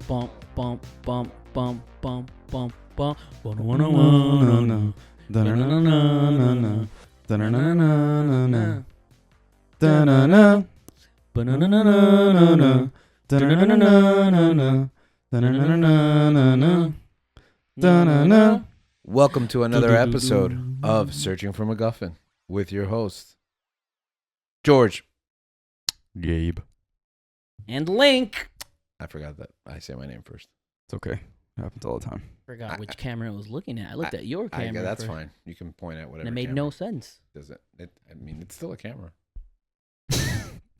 bump, bump, bump, bump, bump, bump, bump. Welcome to another episode of Searching for McGuffin with your host, George. Gabe. And Link. I forgot that I say my name first. It's okay. It happens all the time. Forgot which camera I was looking at. I looked at your camera. That's fine. You can point at whatever. And it made no sense. Does it? I mean, it's still a camera.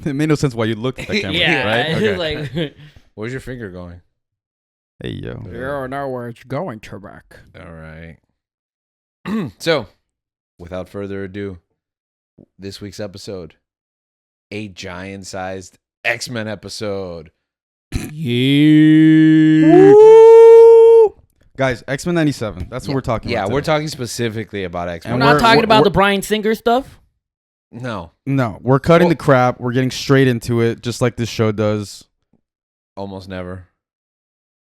It made no sense why you looked at the camera, Yeah, right? Okay. like, Where's your finger going? Hey, yo. you don't know where it's going, Trebek. All right. So, without further ado, this week's episode, a giant-sized X-Men episode. Yeah. Guys, X-Men 97. That's what we're talking about. Yeah, we're today. talking specifically about X-Men. We're And not talking about we're- the Bryan Singer stuff? No, No, we're cutting Well- the crap. We're getting straight into it, just like this show does. almost never.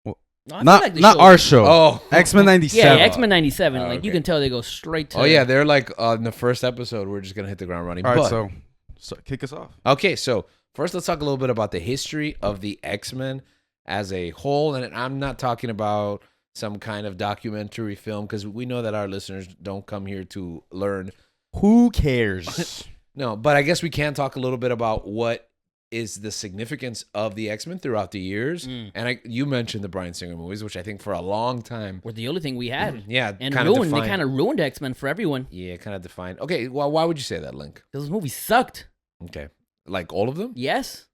No, I feel Not like the not show- our show. Oh, X-Men 97. Yeah, X-Men 97. Oh, Like, you okay. can tell they go straight to... Oh yeah, they're like in the first episode. We're just gonna hit the ground running. All right, But- so kick us off. Okay, so first let's talk a little bit about the history of the X-Men as a whole. And I'm not talking about some kind of documentary film because we know that our listeners don't come here to learn. Who cares? No, but I guess we can talk a little bit about what is the significance of the X-Men throughout the years. Mm. And you mentioned the Bryan Singer movies, which I think for a long time, Were the only thing we had. yeah, And kind of ruined. They defined. kind of ruined X-Men for everyone. Yeah, kind of defined. Okay, well, why would you say that, Link? Those movies sucked. Okay, like all of them? Yes?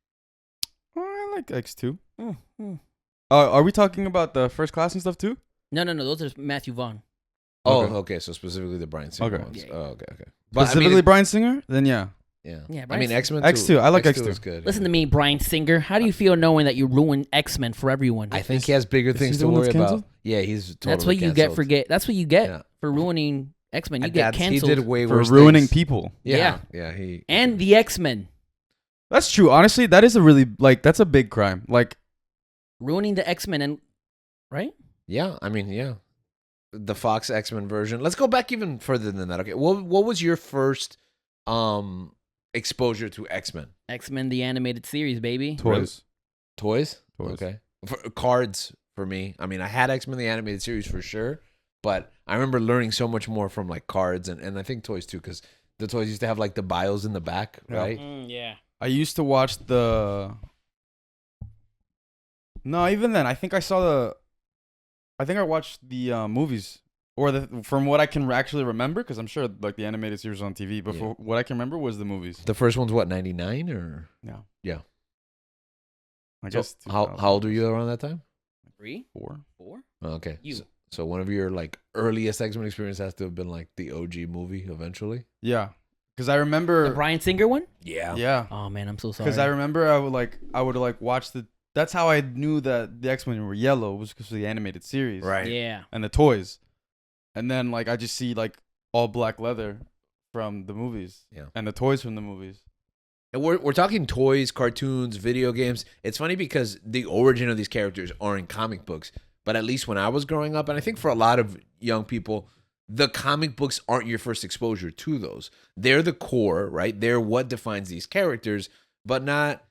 Oh, I like X2. Mm, mm. Are we talking about the first class and stuff too? No. Those are Matthew Vaughn. Oh, Okay. okay. So specifically the Bryan Singer Okay. ones. Yeah, yeah. Oh, okay. But Specifically I mean, Bryan Singer? Then yeah. yeah. Yeah, I Bryan mean, Singer. X-Men X2. I like X2. is good. Listen to me, Bryan Singer. How do you feel knowing that you ruined X-Men for everyone? I think he has bigger is things he the to one worry that's about. canceled? Yeah, he's totally That's what you canceled. That's what you get Yeah. for ruining X-Men. You get He canceled. did way For worse ruining things. people. Yeah. He And the X-Men. That's true. Honestly, that is a really, that's a big crime. Like, Ruining the X-Men and... Right? Yeah, I mean, yeah. The Fox X-Men version. Let's go back even further than that. Okay, what was your first exposure to X-Men? X-Men, the animated series, baby. toys. Toys? Toys. Okay. Cards for me. I mean, I had X-Men the animated series for sure, but I remember learning so much more from like cards and I think toys too, because the toys used to have like the bios in the back, Yeah. right? Yeah. I used to watch the. No, even then, I think I watched the movies, or from what I can actually remember, because I'm sure like the animated series was on TV. But Yeah. what I can remember was the movies. The first one's what, 99 or? Yeah. Yeah. I So guess. how old were you around that time? 3? 4. 4? Oh, okay. You. So one of your like earliest X-Men experience has to have been like the OG movie eventually. Yeah, because I remember. The Bryan Singer one? Yeah. Yeah, Oh, man, I'm so sorry. because I remember I would watch the. That's how I knew that the X-Men were yellow, was because of the animated series, Right. Yeah. and the toys, and then like I just see like all black leather from the movies, Yeah. and the toys from the movies. And we're talking toys, cartoons, video games. It's funny because the origin of these characters are in comic books. But at least when I was growing up, and I think for a lot of young people, the comic books aren't your first exposure to those. They're the core, right? They're what defines these characters, but not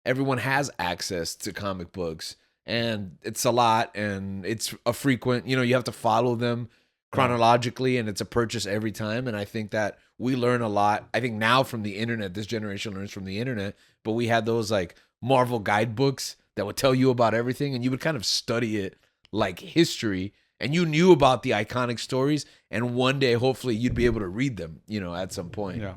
everyone has access to comic books. And it's a lot, and it's a frequent, you have to follow them chronologically, and it's a purchase every time. And I think that we learn a lot. I think now from the internet, this generation learns from the internet, but we had those like Marvel guidebooks that would tell you about everything, and you would kind of study it like history, and you knew about the iconic stories, and one day hopefully you'd be able to read them, at some point. Yeah,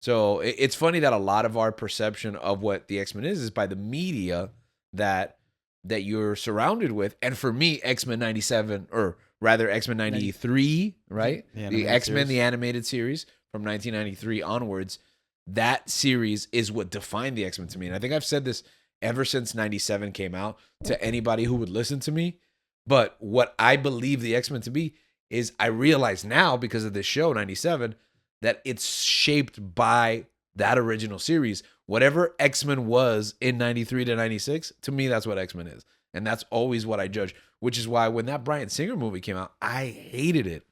So it's funny that a lot of our perception of what the X-Men is by the media that you're surrounded with. And for me, X-Men 97, or rather X-Men 93, right? The The animated X-Men, series. the animated series from 1993 onwards, that series is what defined the X-Men to me. And I think I've said this ever since 97 came out to anybody who would listen to me. But what I believe the X-Men to be is, I realize now because of this show, 97, that it's shaped by that original series. Whatever X-Men was in 93 to 96, to me, that's what X-Men is. And that's always what I judge, which is why when that Bryan Singer movie came out, I hated it.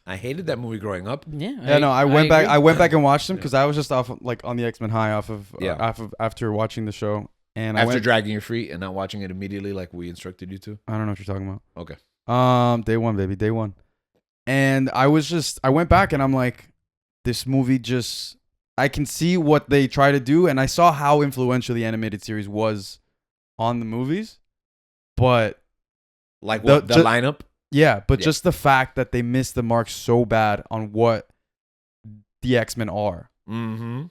I hated that movie growing up. Yeah. No, I went back. agree. I went back and watched them because I was just off like on the X-Men high Yeah. after watching the show. And After dragging your feet and not watching it immediately like we instructed you to. I don't know what you're talking about. Okay. Day one, baby, day one. And I went back and I'm like, this movie just, I can see what they try to do, and I saw how influential the animated series was on the movies, but Like what, the lineup? yeah, but just the fact that they missed the mark so bad on what the X-Men are. Mm-hmm.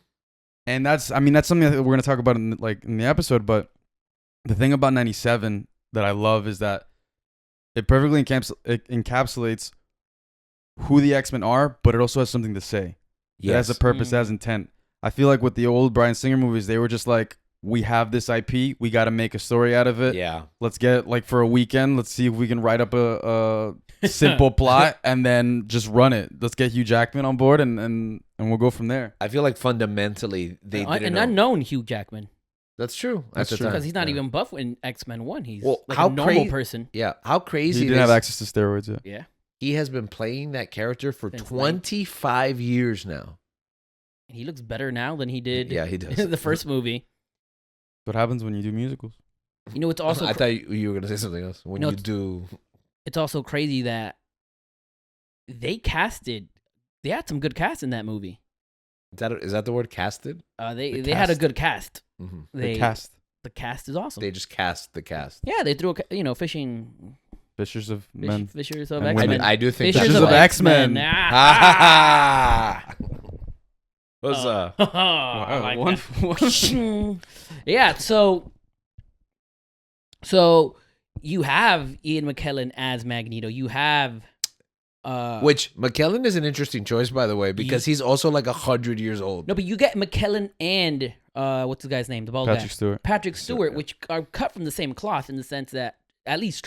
And that's something that we're going to talk about in the episode, but the thing about 97 that I love is that it perfectly encapsulates who the X-Men are, but it also has something to say. It has a purpose, it has intent. I feel like with the old Bryan Singer movies, they were just like, we have this IP, we got to make a story out of it. Yeah. Let's get like for a weekend, let's see if we can write up a simple plot and then just run it. Let's get Hugh Jackman on board and we'll go from there. I feel like fundamentally they didn't An know. unknown Hugh Jackman. That's true. That's At the true. time. Because he's not Yeah. even buff in X-Men 1. He's Well, like how a normal cra- person. Yeah. How He crazy didn't it have is. access to steroids yet. Yeah. He has been playing that character for Since 25 years now. He looks better now than he did Yeah, he does. in the first movie. What happens when you do musicals? You know, it's also I thought you were going to say something else. When No, you do. it's also crazy that they had some good cast in that movie. Is that the word casted? They The had a cast. good cast. Mm-hmm. The cast. The cast is awesome. They just cast the cast. Yeah, they threw fishing Fishers of Men. fishers of And X-Men. I do think Fishers Fishers of of X-Men. X-Men. Ah. What's up? I like One- that. Yeah, so you have Ian McKellen as Magneto. You have Which McKellen is an interesting choice, by the way, because he's also like 100 years old. no, but you get McKellen and what's the guy's name? The bald Patrick guy. Stewart. Patrick Stewart, yeah. which are cut from the same cloth in the sense that at least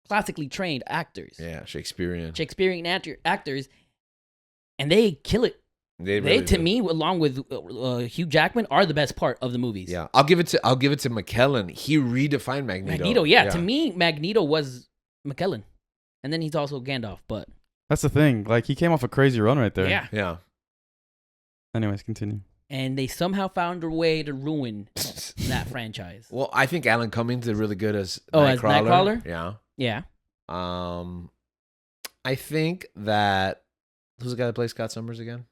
classically trained actors, Yeah, Shakespearean. Shakespearean actors, and they kill it. They They, really to do. me, along with Hugh Jackman, are the best part of the movies. Yeah, I'll give it to McKellen. He redefined Magneto. Magneto, yeah. To me, Magneto was McKellen, and then he's also Gandalf. But That's the thing. Like, he came off a crazy run right there. yeah, Yeah. Anyways, continue. and they somehow found a way to ruin that franchise. Well, I think Alan Cummings did really good as As Nightcrawler. Nightcrawler? Yeah. Yeah, I think that who's the guy that plays Scott Summers again?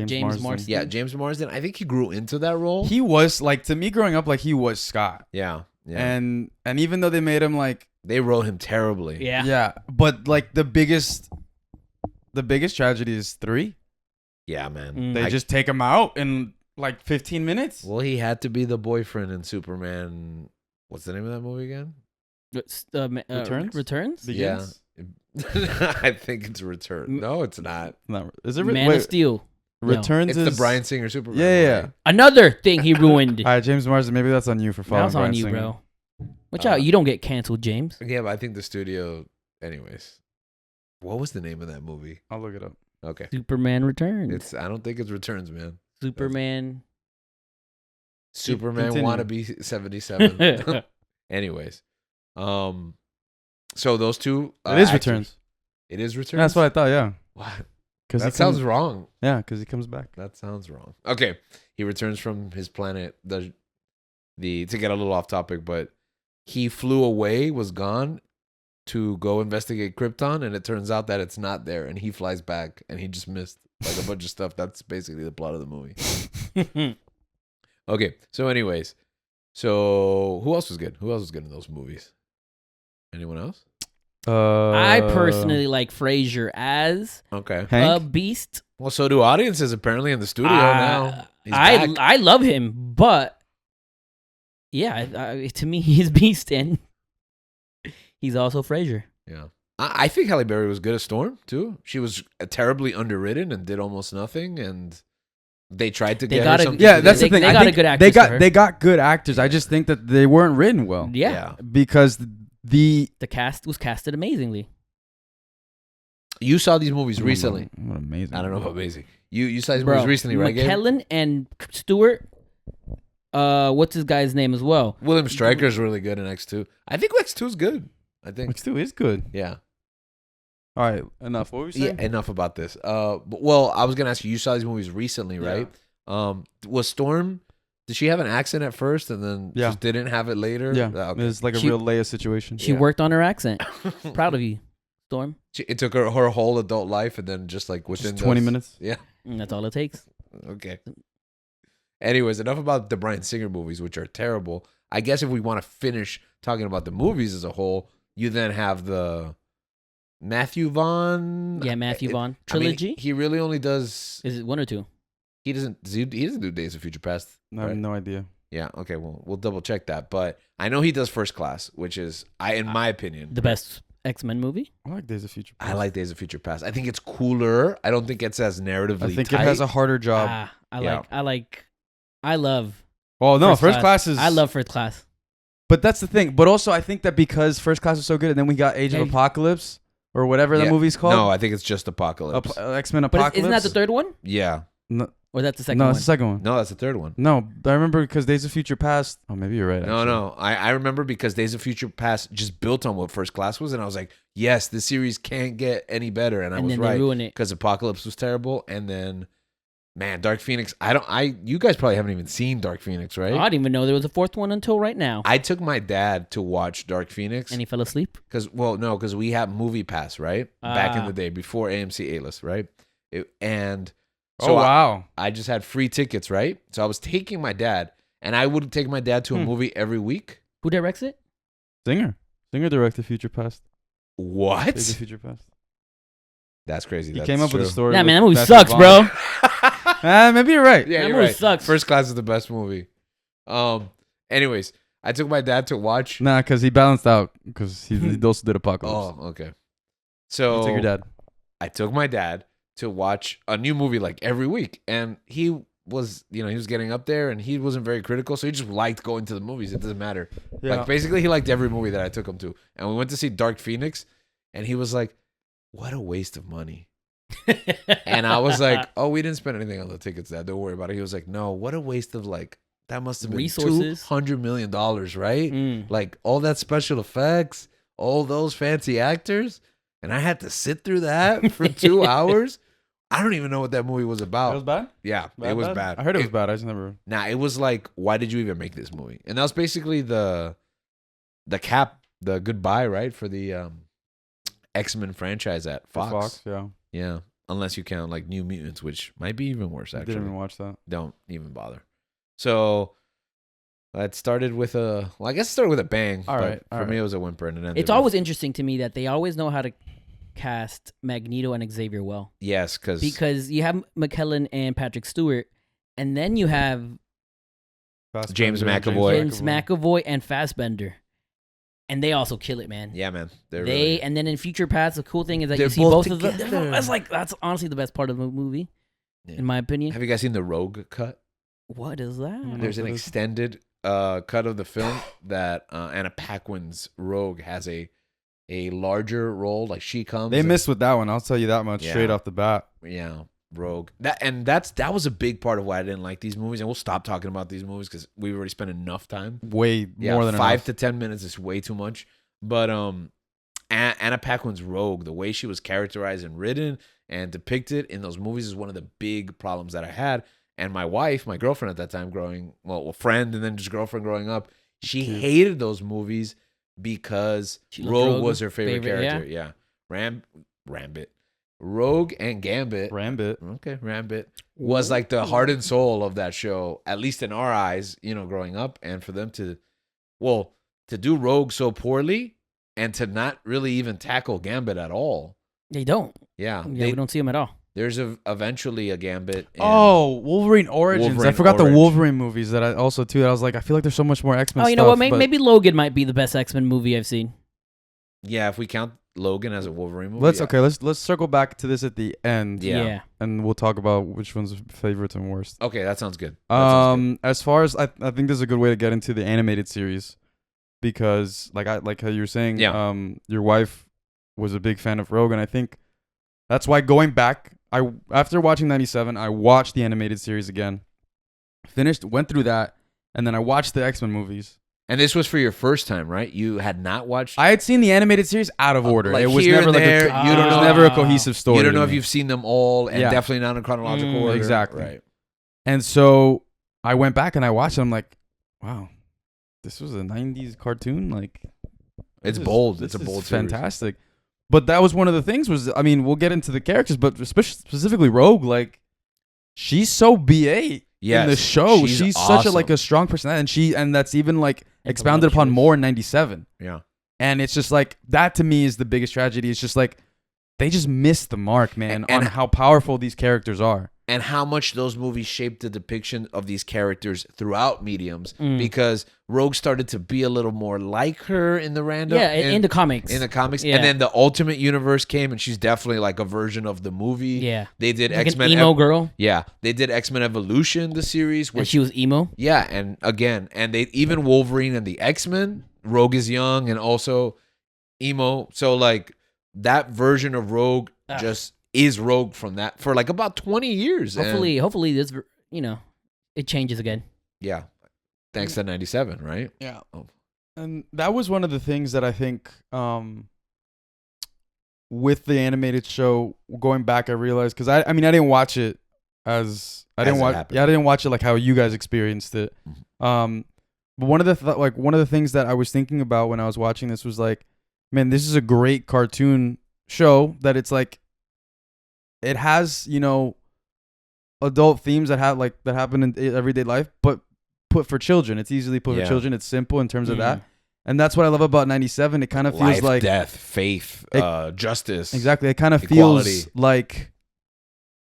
James Marsden. Yeah, James Marsden. I think he grew into that role. He was, like, to me growing up, like, he was Scott. Yeah. And even though they made him, like, They wrote him terribly. yeah. yeah, but, like, the biggest tragedy is 3. Yeah, man. Mm. They just take him out in, like, 15 minutes. Well, he had to be the boyfriend in Superman. What's the name of that movie again? Returns? Returns. Begins? I think it's Return. No, it's not. No, is it Man of Steel. No. Returns It's is the Bryan Singer Superman. Yeah. movie. Another thing he ruined. All right, James Marsden, maybe that's on you for following That's on Bryan you, Singer. bro. Watch out, you don't get canceled, James. Yeah, but I think the studio. Anyways, what was the name of that movie? I'll look it up. Okay, Superman Returns. I don't think it's Returns, man. Superman. Superman Continue. wannabe 77. Anyways, so those two. It is actors- Returns. It is Returns. That's what I thought, yeah. What? Because That sounds wrong. Yeah, because he comes back. That sounds wrong. Okay, he returns from his planet. The to get a little off topic, but he flew away, was gone to go investigate Krypton, and it turns out that it's not there, and he flies back, and he just missed like a bunch of stuff. That's basically the plot of the movie. Okay, so anyways, so who else was good? Who else was good in those movies? Anyone else? I personally like Frasier as Okay. a Hank? beast. Well, so do audiences apparently in the studio now. He's back. I love him, but yeah, to me he's beast, and he's also Frasier. Yeah. I think Halle Berry was good as Storm, too. She was terribly underwritten and did almost nothing, and they tried to They get got her a- something. Yeah, to that's do. the thing. They I got a think good actress for her. They got good actors. I just think that they weren't written well. Yeah. Because the The cast was casted amazingly. You saw these movies recently. What amazing. I don't know about amazing. You saw these Bro, movies recently, right, Gabe? McKellen and Stewart, what's his guy's name as well? William Stryker's really good in X2. I think X2 is good. I think. X2 is good. Yeah. All right, enough. What were we saying? Yeah, enough about this. Well, I was gonna ask you. You saw these movies recently, right? Was Storm? Did she have an accent at first and then just didn't have it later? Yeah, Okay. it's like a real Leia situation. She worked on her accent. Proud of you, Storm. It took her whole adult life, and then just like within Just 20 minutes. Yeah. And that's all it takes. Okay. Anyways, enough about the Bryan Singer movies, which are terrible. I guess if we want to finish talking about the movies as a whole, you then have the Matthew Vaughn. Yeah, Matthew Vaughn trilogy. I mean, he really only does. Is it 1 or 2? He doesn't do Days of Future Past. I have no idea. Yeah. Okay. Well, we'll double check that. But I know he does First Class, which is, in my opinion, the best X-Men movie. I like Days of Future Past. I like Days of Future Past. I think it's cooler. I don't think it's as narratively. I think tight. it has a harder job. I love. Oh no, First Class is. I love First Class. But that's the thing. But also, I think that because First Class is so good, and then we got Age of Apocalypse or whatever the movie's called. No, I think it's just Apocalypse. X-Men But Apocalypse. isn't that the third one? Yeah. No, Or that's the second no, one? it's the second one. No, that's the third one. No, I remember because Days of Future Past. Oh, maybe you're right. No, actually. no. I remember because Days of Future Past just built on what First Class was, and I was like, yes, this series can't get any better. And I was then right. they ruin it. Because Apocalypse was terrible, and then, man, Dark Phoenix. You guys probably haven't even seen Dark Phoenix, right? I didn't even know there was a fourth one until right now. I took my dad to watch Dark Phoenix. And he fell asleep? Because we had Movie Pass, right? Back in the day, before AMC A-List, right? So wow. I just had free tickets, right? So I was taking my dad, and I would take my dad to a movie every week. Who directs it? Singer directed Future Past. What? Days of Future Past. That's crazy. He That's came up with a true. story. Nah, with man, that movie Matthew sucks, Vaughn. bro. Maybe you're right. Yeah, That you're movie right. sucks. First Class is the best movie. Anyways, I took my dad to watch. Nah, because he balanced out because he also did Apocalypse. Oh, okay. So You took your dad. I took my dad to watch a new movie like every week, and he was, he was getting up there, and he wasn't very critical, so he just liked going to the movies. It doesn't matter. Yeah. Like basically, he liked every movie that I took him to, and we went to see Dark Phoenix, and he was like, "What a waste of money." And I was like, "Oh, we didn't spend anything on the tickets, Dad. Don't worry about it." He was like, "No, what a waste of that must have been Resources. $200 million, right? Like all that special effects, all those fancy actors, and I had to sit through that for 2 hours." I don't even know what that movie was about. That was bad? Yeah, it was bad. I heard it was bad. I just never. Nah, it was like, why did you even make this movie? And that was basically the goodbye, right, for the X-Men franchise at Fox. Yeah. Yeah, unless you count like New Mutants, which might be even worse. I Actually, didn't even watch that. don't even bother. So it started with I guess it started with a bang. All but right, for me, it was a whimper, and it ended It's always interesting to me that they always know how to cast Magneto and Xavier well. yes, Because you have McKellen and Patrick Stewart, and then you have James Fassbender, McAvoy. James McAvoy and Fassbender. And they also kill it, man. yeah, man, And then in Future Past, the cool thing is that They're you see both both of them. together. That's honestly the best part of the movie, Yeah. in my opinion. Have you guys seen the Rogue cut? What is that? Mm. There's an what is- extended cut of the film that Anna Paquin's Rogue has a larger role. Like she comes. They and- missed with that one. I'll tell you that much Yeah. straight off the bat. Yeah, Rogue. That was a big part of why I didn't like these movies. And we'll stop talking about these movies because we've already spent enough time. Way Yeah, more than 5 enough. to 10 minutes is way too much. But Anna Paquin's Rogue, the way she was characterized and written and depicted in those movies is one of the big problems that I had. And my wife, my girlfriend at that time, friend and then just girlfriend growing up, she hated those movies because She loved Rogue Rogue, was her favorite favorite, character. Yeah. Rambit. Rogue and Gambit. Rambit. Okay, Rambit was like the heart and soul of that show, at least in our eyes, growing up. And for them to do Rogue so poorly and to not really even tackle Gambit at all. They don't. Yeah. We don't see them at all. There's eventually a Gambit. Oh, Wolverine Origins. I Wolverine forgot Orange. the Wolverine movies that I also too. I was like, I feel like there's so much more X-Men. Oh, you know stuff, what? but- Maybe Logan might be the best X-Men movie I've seen. Yeah, if we count Logan as a Wolverine movie. Let's circle back to this at the end. Yeah. And we'll talk about which one's favorites and worst. Okay, that sounds good. As far as I think this is a good way to get into the animated series because like how you were saying, Yeah. Your wife was a big fan of Rogue, and I think that's why going back, after watching 97, I watched the animated series again, went through that, and then I watched the X-Men movies. And this was for your first time, right? You had not watched. I had seen the animated series out of order. like it was here never and like there, a, you don't it was know- never a cohesive story. You don't know to if me. you've seen them all, and Yeah. definitely not in chronological order. Exactly. Right. And so I went back and I watched it. I'm like, wow, this was a 90s cartoon. Like, It's this bold. This It's a bold is series. fantastic. But that was one of the things was, I mean, we'll get into the characters, but specifically Rogue, like, she's so BA in the show. She's such a like a strong personality, and that's even like expounded upon more in 97. Yeah. And it's just like that to me is the biggest tragedy. It's just like they just missed the mark, man, And on how powerful these characters are. And how much those movies shaped the depiction of these characters throughout mediums, because Rogue started to be a little more like her in the random. Yeah, in the comics. In the comics. Yeah. And then the Ultimate Universe came, and she's definitely like a version of the movie. Yeah. They did Like X-Men. an emo girl. Yeah. They did X-Men Evolution, the series. And Which, she was emo. yeah, and again, and they even Wolverine and the X-Men, Rogue is young and also emo. So like that version of Rogue just is Rogue from that for like about 20 years. Hopefully this, it changes again. Yeah. Thanks to 97, right? Yeah. Oh. And that was one of the things that I think with the animated show going back I realized, because I mean I didn't watch it I didn't watch it like how you guys experienced it. But one of the things that I was thinking about when I was watching this was like, man, this is a great cartoon show that it's like it has, adult themes that happen in everyday life, but put for children. It's easily put for children. It's simple in terms of that. And that's what I love about 97. It kind of feels Life, like death, faith, justice. Exactly. It kind of equality. feels like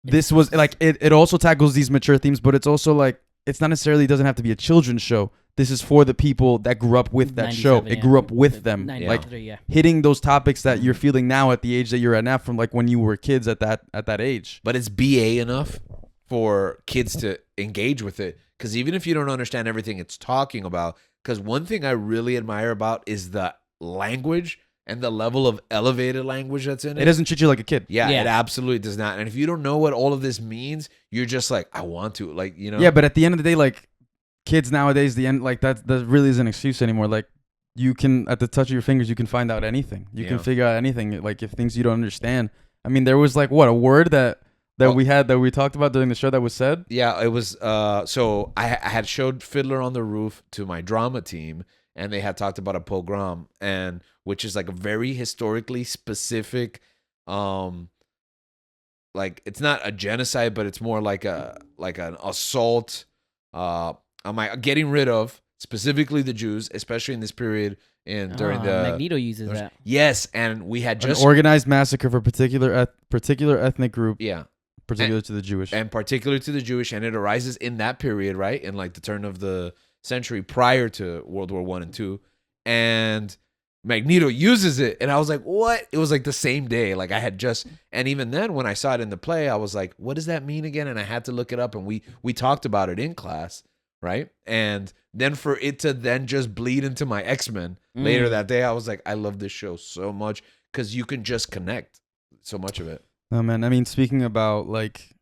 this was like it also tackles these mature themes, but it's also like it's not necessarily doesn't have to be a children's show. This is for the people that grew up with that show. It grew up with them. Like hitting those topics that you're feeling now at the age that you're at now from like when you were kids at that age. But it's BA enough for kids to engage with it. Because even if you don't understand everything it's talking about, because one thing I really admire about is the language and the level of elevated language that's in it. It doesn't treat you like a kid. Yeah, it absolutely does not. And if you don't know what all of this means, you're just like, I want to. Like, Yeah, but at the end of the day, like, kids nowadays, the end, like that really is an excuse anymore. Like, you can, at the touch of your fingers, you can find out anything. You can figure out anything. Like, if things you don't understand. I mean, there was like a word that we talked about during the show that was said. Yeah, it was. So I had showed Fiddler on the Roof to my drama team, and they had talked about a pogrom, and which is like a very historically specific, like it's not a genocide, but it's more like an assault. Getting rid of specifically the Jews, especially in this period and during the Magneto uses that. Yes, and we had just an organized massacre for particular ethnic group. Yeah. Particular to the Jewish. And particular to the Jewish, and it arises in that period, right? In like the turn of the century prior to World War I and II. And Magneto uses it, and I was like, what? It was like the same day. Like I had just, and even then when I saw it in the play, I was like, what does that mean again? And I had to look it up, and we talked about it in class, right? And then for it to then just bleed into my X-Men later that day, I was like, I love this show so much because you can just connect so much of it. No, man. I mean, speaking about like,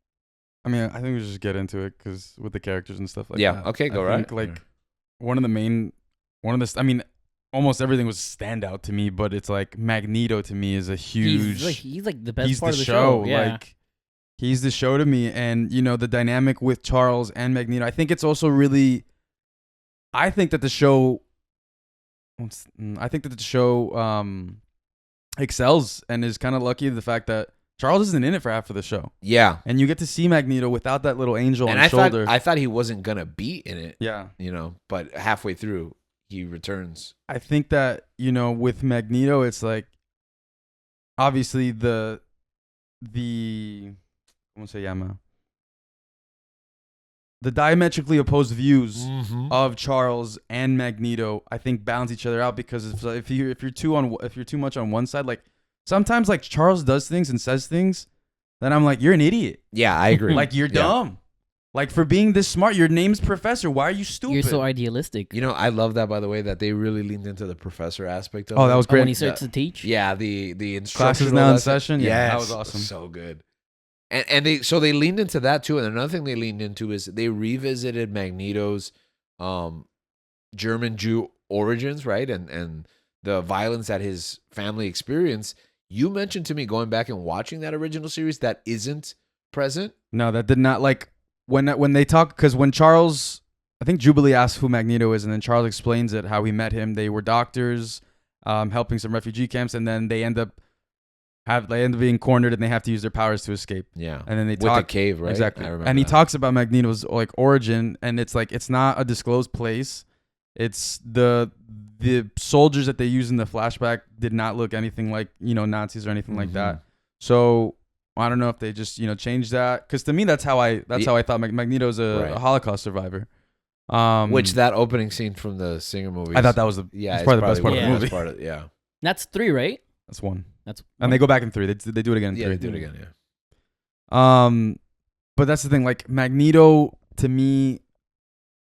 I think we should just get into it because with the characters and stuff like that. Okay, go I think, like I mean, almost everything was standout to me, but it's like Magneto to me is a huge. He's like the best part the of the show. Yeah. Like, he's the show to me, and the dynamic with Charles and Magneto. I think it's also really. I think that the show excels and is kind of lucky the fact that Charles isn't in it for half of the show. Yeah. And you get to see Magneto without that little angel on his his shoulder. I thought he wasn't going to be in it. Yeah. But halfway through, he returns. I think that, with Magneto, it's like, obviously ¿cómo se llama? The diametrically opposed views of Charles and Magneto, I think, balance each other out because if you're too much on one side, like sometimes like Charles does things and says things, then I'm like, you're an idiot. Yeah, I agree. Like you're dumb. Like for being this smart, your name's Professor. Why are you stupid? You're so idealistic. I love that, by the way, that they really leaned into the professor aspect of it. Oh, that was great. When he starts to teach. Yeah, the instructional classes now in session. Yeah, that was awesome. So good. And they leaned into that too. And another thing they leaned into is they revisited Magneto's German Jew origins, right? And the violence that his family experienced. You mentioned to me going back and watching that original series that isn't present. No, that did not like when they talk, because when Charles, I think Jubilee asks who Magneto is, and then Charles explains it, how he met him. They were doctors, helping some refugee camps, and then they end up being cornered, and they have to use their powers to escape. Yeah, and then they with talk the cave, right? Exactly, I remember and he that. talks about Magneto's like origin, and it's like it's not a disclosed place. It's the soldiers that they use in the flashback did not look anything like Nazis or anything like that. So I don't know if they just changed that, because to me that's how I thought Magneto's a Holocaust survivor. Which that opening scene from the Singer movie, I thought that was probably the best part of the movie. Yeah, That's 3, right? That's 1. That's 1. And they go back in 3. They do it again in 3. They do it again. Yeah. But that's the thing. Like Magneto to me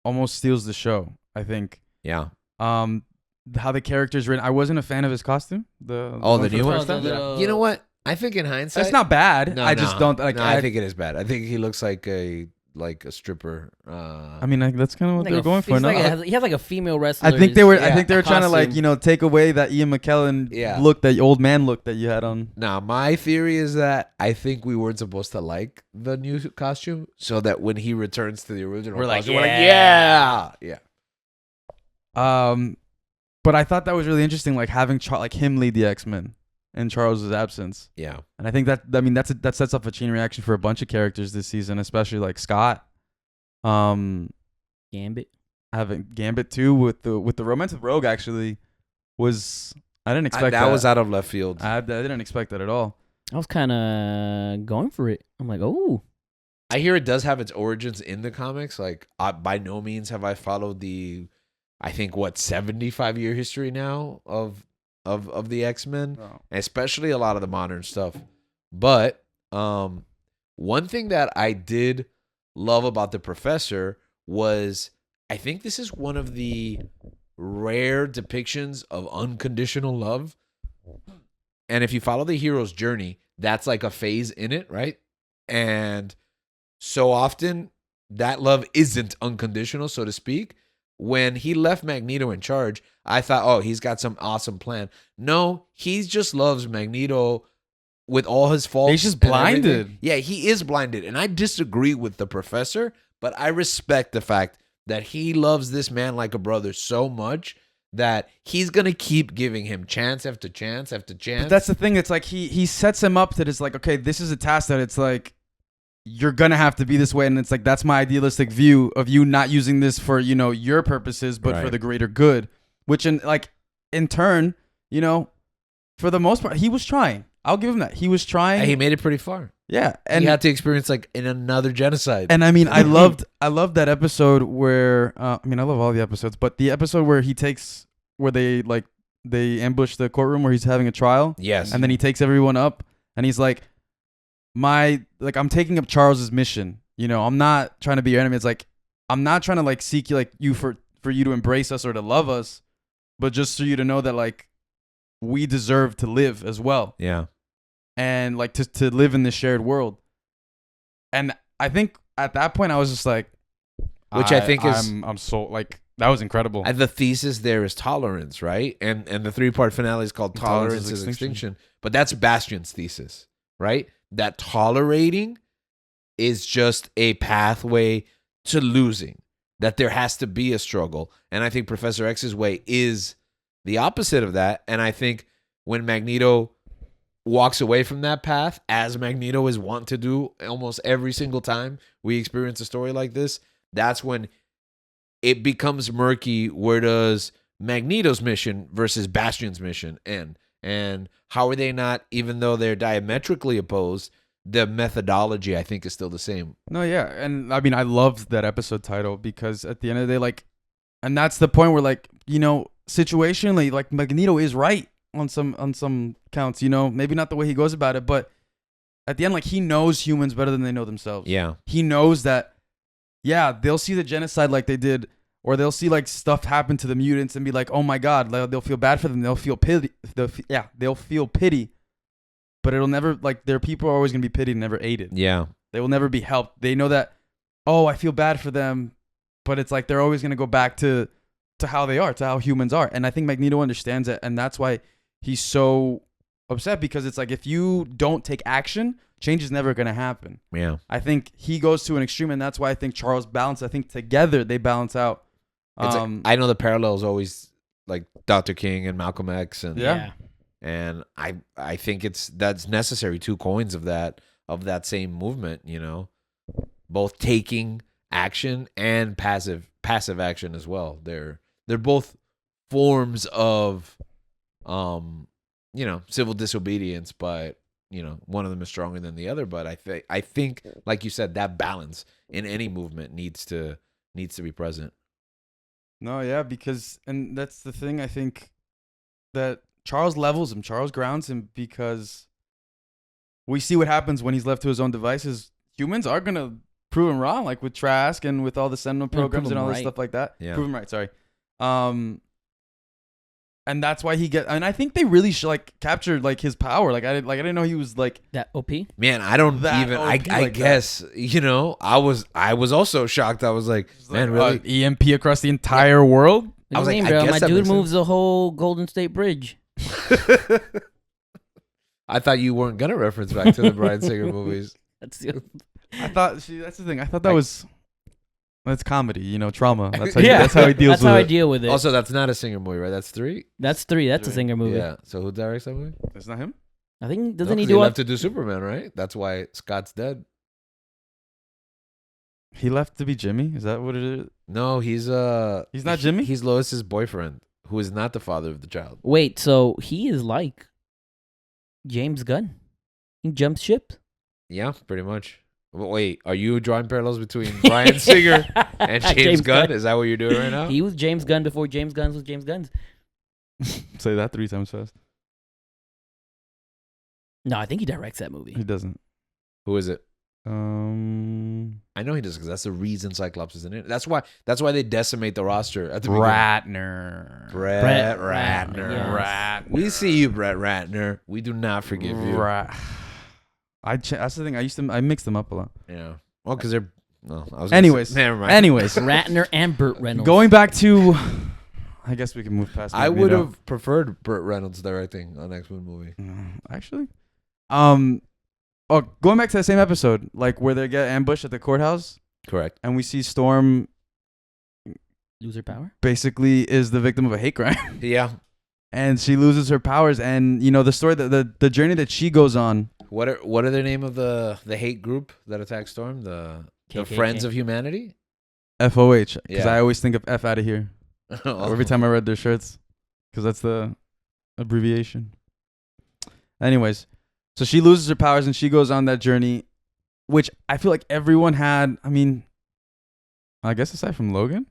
almost steals the show, I think. Yeah. How the character's written. I wasn't a fan of his costume. The new one. Yeah. You know what? I think in hindsight, it's not bad. I just don't like. No, I think it is bad. I think he looks like a stripper. I mean, that's kind of what Like they're going for. No? he has like a female wrestler. I think they were trying to like take away that Ian McKellen look, that old man look that you had on. Now, my theory is that I think we weren't supposed to like the new costume, so that when he returns to the original, we're like, costume, we're like, yeah. But I thought that was really interesting, like having him lead the X-Men in Charles's absence. Yeah. And I think that sets up a chain reaction for a bunch of characters this season, especially like Scott. Gambit. Having Gambit too with the romance with Rogue actually was, I didn't expect that. That was out of left field. I didn't expect that at all. I was kind of going for it. I'm like, oh. I hear it does have its origins in the comics. Like, by no means have I followed the, I think 75-year history now of the X-Men, especially a lot of the modern stuff. But one thing that I did love about the Professor was, I think this is one of the rare depictions of unconditional love. And if you follow the hero's journey, that's like a phase in it, right? And so often that love isn't unconditional, so to speak. When he left Magneto in charge, I thought, oh, he's got some awesome plan. No, he just loves Magneto with all his faults. He's just blinded. Yeah, he is blinded. And I disagree with the Professor, but I respect the fact that he loves this man like a brother so much that he's going to keep giving him chance after chance after chance. But that's the thing. It's like he sets him up that it's like, okay, this is a task that it's like, you're going to have to be this way. And it's like, that's my idealistic view of you not using this for, your purposes, but for the greater good, which in turn, for the most part, he was trying. I'll give him that. He was trying. And he made it pretty far. Yeah. And he had to experience in another genocide. And I mean, I loved that episode where, I love all the episodes, but the episode where they ambush the courtroom where he's having a trial. Yes. And then he takes everyone up and he's like, I'm taking up Charles's mission. I'm not trying to be your enemy. It's like, I'm not trying to seek you for you to embrace us or to love us, but just for you to know that we deserve to live as well. Yeah. And to live in this shared world. And I think at that point I was just like, which I think is, I'm so that was incredible. The thesis there is tolerance, right? And the 3-part finale is called Tolerance is Extinction. But that's Bastion's thesis, right? That tolerating is just a pathway to losing, that there has to be a struggle. And I think Professor X's way is the opposite of that. And I think when Magneto walks away from that path, as Magneto is wont to do almost every single time we experience a story like this, that's when it becomes murky. Where does Magneto's mission versus Bastion's mission end? And how are they not, even though they're diametrically opposed, the methodology, I think, is still the same. No, yeah. And I mean, I loved that episode title because at the end of the day, and that's the point where, situationally, Magneto is right on some counts, maybe not the way he goes about it, but at the end, he knows humans better than they know themselves. Yeah. He knows that, they'll see the genocide like they did, or they'll see stuff happen to the mutants and be like, oh my God, they'll feel bad for them. They'll feel pity. They'll feel pity, but it'll never, their people are always going to be pitied and never aided. Yeah. They will never be helped. They know that, oh, I feel bad for them, but it's like they're always gonna go back to how they are, to how humans are. And I think Magneto understands it, and that's why he's so upset, because it's like if you don't take action, change is never gonna happen. Yeah. I think he goes to an extreme, and that's why I think Charles balance. I think together they balance out. I know the parallel is always like Dr. King and Malcolm X, and Yeah. and I think that's necessary. Two coins of that same movement. You know, both taking action and passive action as well. They're both forms of civil disobedience, but one of them is stronger than the other. But I think like you said, that balance in any movement needs to be present. No, yeah, and that's the thing. I think that Charles levels him, Charles grounds him, because we see what happens when he's left to his own devices. Humans are gonna prove him wrong, like with Trask and with all the Sentinel programs and all this stuff like that. Yeah. Prove him right. Sorry. And that's why and I think they really captured like his power. I didn't know he was like that OP. Man, I don't That even. OP I like guess I was also shocked. I was like, man, really? EMP across the entire world. I was like, I bro, guess my that dude makes moves the whole Golden State Bridge. I thought you weren't gonna reference back to the Bryan Singer movies. That's the, I thought. See, that's the thing. I thought that was. That's comedy, trauma. That's how, yeah, that's how he deals that's with how it. I deal with it. Also, that's not a Singer movie, right? That's 3. That's 3. That's a Singer movie. Yeah. So who directs that movie? It's not him? I think No, doesn't 'cause he he do left to do Superman, right? That's why Scott's dead. He left to be Jimmy? Is that what it is? No, he's not Jimmy? He's Lois's boyfriend, who is not the father of the child. Wait, so he is like James Gunn. He jumps ship. Yeah, pretty much. Wait, are you drawing parallels between Bryan Singer and James Gunn? Is that what you're doing right now? He was James Gunn before James Gunn was James Gunn. Say that 3 times fast. No, I think he directs that movie. He doesn't. Who is it? I I know he does, because that's the reason Cyclops is in it. That's why they decimate the roster at the beginning. Ratner. Brett Ratner, Ratner. yes. Ratner. We see you, Brett Ratner. We do not forgive you. That's the thing. I mix them up a lot. Yeah. Well, because they're. No, I was. Anyways, never mind. anyways, Ratner and Burt Reynolds. going back to, I guess we can move past. I would Magneto. have preferred Burt Reynolds directing an X-Men movie. Actually, going back to the same episode, like where they get ambushed at the courthouse, Correct. and we see Storm Lose her power. basically is the victim of a hate crime, Yeah. and she loses her powers. And the story that the journey that she goes on. What are the name of the hate group that attacked Storm? The KKK. Friends of Humanity. FOH, because Yeah. I always think of F out of here every time I read their shirts, because that's the abbreviation. Anyways, so she loses her powers and she goes on that journey, which I feel like everyone had. I mean, I guess aside from Logan,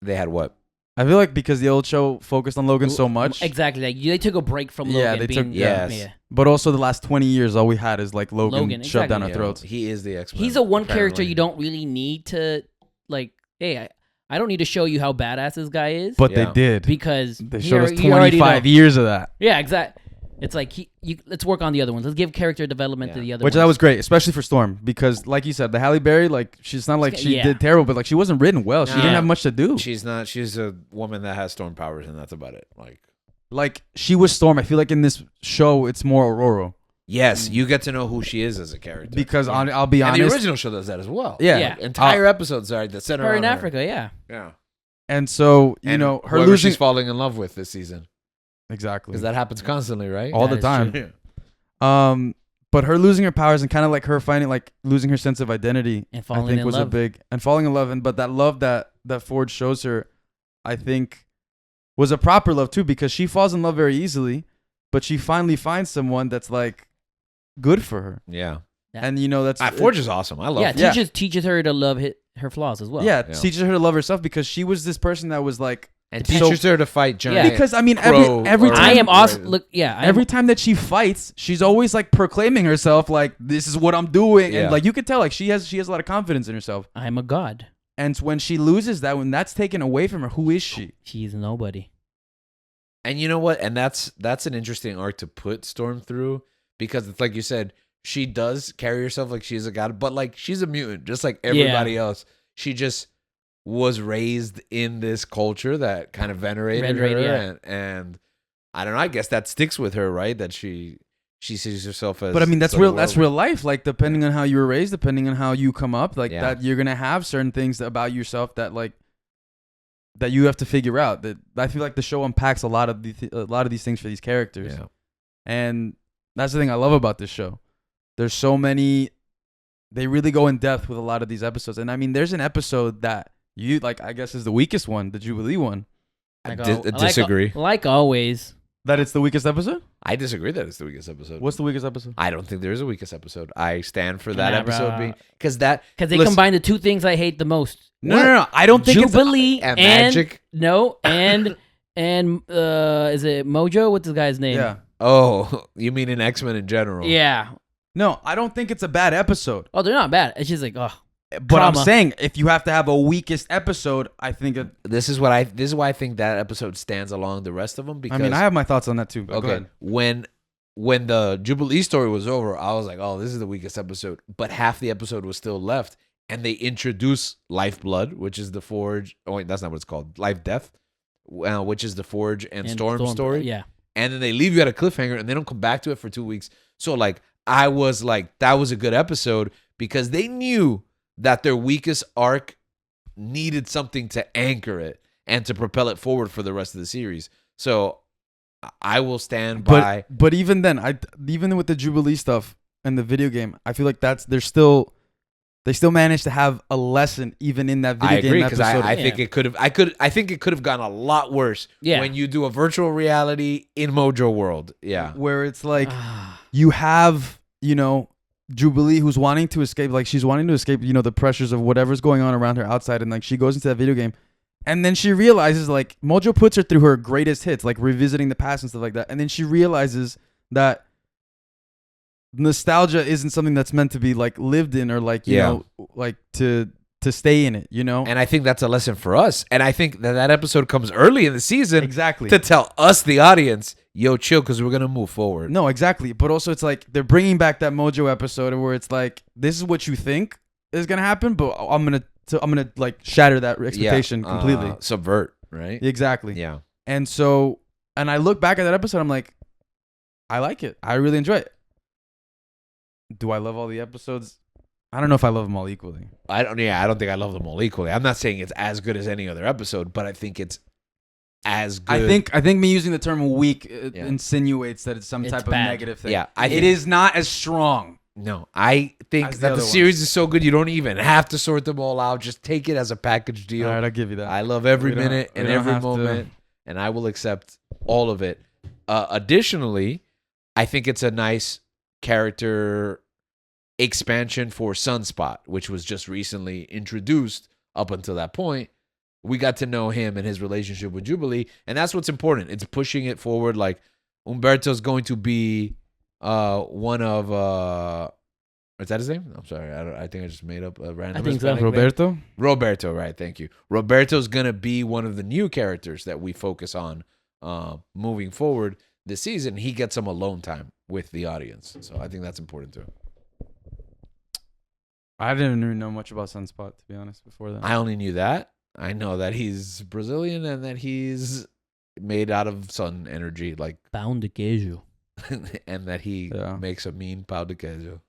They had what? I feel like because the old show focused on Logan so much, Exactly. Like, they took a break from Logan. Yeah, they took- Yes. Yeah. but also the last 20 years, all we had is like Logan Logan, shoved down our exactly. throats. He is the X-Men. He's a one character apparently. you don't really need to, like, hey, I don't need to show you how badass this guy is. But Yeah. they did. because They he showed us alre- you already 25 know. years of that. Yeah, exactly. It's like, let's work on the other ones. Let's give character development to Yeah. the other Which ones. that was great, especially for Storm, because like you said, the Halle Berry, like she's not like she Yeah. did terrible, but like she wasn't written well. She Nah. didn't have much to do. She's not. She's a woman that has storm powers, and that's about it. Like she was Storm. I feel like in this show, it's more Aurora Yes, you get to know who she is as a character. because I'll be and honest. the original show does that as well. Yeah. Yeah. Entire episodes are that center her around in Africa, yeah. Yeah. And so And her whoever losing she's falling in love with this season, exactly because that happens constantly, right? all That the is time. Yeah. But her losing her powers and kind of like her finding like losing her sense of identity, And I falling think in was love. a big and falling in love. But that love that Ford shows her, I think, was a proper love too, because she falls in love very easily, but she finally finds someone that's like good for her. Yeah. And that's Forge is awesome. I love. Yeah, Forge. Yeah. teaches her to love her flaws as well. yeah, Yeah. teaches her to love herself because she was this person that was like And So- teaches her to fight giant. because I mean Crow every or- time I am awesome. Right. Look, yeah. every time that she fights, she's always like proclaiming herself like this is what I'm doing, Yeah. and like you could tell like she has a lot of confidence in herself. I'm a god. And when she loses that, when that's taken away from her, who is she? She's nobody. And you know what? And that's an interesting arc to put Storm through, because it's like you said, she does carry herself like she's a god, but like she's a mutant, just like everybody else. She just was raised in this culture that kind of venerated her, Yeah. and I don't know. I guess that sticks with her, right? That she sees herself as. But I mean, that's sort of real. That's real life. Like, depending on how you were raised, depending on how you come up, like Yeah. that, you're gonna have certain things about yourself that like that you have to figure out. That I feel like the show unpacks a lot of these things for these characters, Yeah. and that's the thing I love about this show. There's so many. They really go in depth with a lot of these episodes, and I mean, there's an episode that you like. I guess is the weakest one, the Jubilee one. I disagree. Like always. That it's the weakest episode? I disagree that it's the weakest episode. What's the weakest episode? I don't think there is a weakest episode. I stand for that Nah, episode bro. being because they Because combine the two things I hate the most. No. I don't think Jubilee and and Magic. No, and is it Mojo? What's the guy's name? Yeah. Oh, you mean in X-Men in general? Yeah. No, I don't think it's a bad episode. Oh, they're not bad. It's just like, oh. But I'm Trauma. saying if you have to have a weakest episode, I think This is why I think that episode stands along the rest of them because I mean, I have my thoughts on that too. But go okay, ahead. when the Jubilee story was over, I was like, oh, this is the weakest episode. But half the episode was still left, and they introduce Lifeblood, which is the Forge. Oh wait, that's not what it's called. Life Death, which is the Forge and Storm story. Yeah. And then they leave you at a cliffhanger, and they don't come back to it for 2 weeks. So like, I was like, that was a good episode because they knew that their weakest arc needed something to anchor it and to propel it forward for the rest of the series. So I will stand by. But even then, even with the Jubilee stuff and the video game, I feel like they still managed to have a lesson even in that video I agree game because episode. I think it could have. I think it could have gone a lot worse. Yeah. When you do a virtual reality in Mojo World. Yeah. where it's like you have, Jubilee who's wanting to escape, like she's wanting to escape, the pressures of whatever's going on around her outside, and like she goes into that video game, and then she realizes like Mojo puts her through her greatest hits, like revisiting the past and stuff like that, and then she realizes that nostalgia isn't something that's meant to be like lived in or like you know like to stay in it, And I think that's a lesson for us. And I think that episode comes early in the season exactly to tell us, the audience, yo, chill, because we're gonna move forward. No, exactly. But also, it's like they're bringing back that Mojo episode where it's like, this is what you think is gonna happen, but I'm gonna like shatter that expectation completely, subvert, right? Exactly. Yeah. And so, and I look back at that episode, I'm like, I like it. I really enjoy it. Do I love all the episodes? I don't know if I love them all equally. I don't think I love them all equally. I'm not saying it's as good as any other episode, but I think it's as good. I think me using the term weak insinuates that it's some type bad. of negative thing. Yeah, it is not as strong. No, I think As the that the other series is so good you don't even have to sort them all out. Just take it as a package deal. All right, I'll give you that. I love every We don't- minute and we don't every have to- moment, and I will accept all of it. Additionally, I think it's a nice character expansion for Sunspot, which was just recently introduced. Up until that point, we got to know him and his relationship with Jubilee, and that's what's important. It's pushing it forward. Like Umberto's going to be one of is that his name? I'm sorry, I think I just made up a random. I think so. Hispanic name. Roberto, right? Thank you. Roberto's gonna be one of the new characters that we focus on moving forward this season. He gets some alone time with the audience, so I think that's important too. I didn't even know much about Sunspot, to be honest, before that. I only knew that. I know that he's Brazilian and that he's made out of sun energy, like Bound to queijo. and that he makes a mean pão de queijo.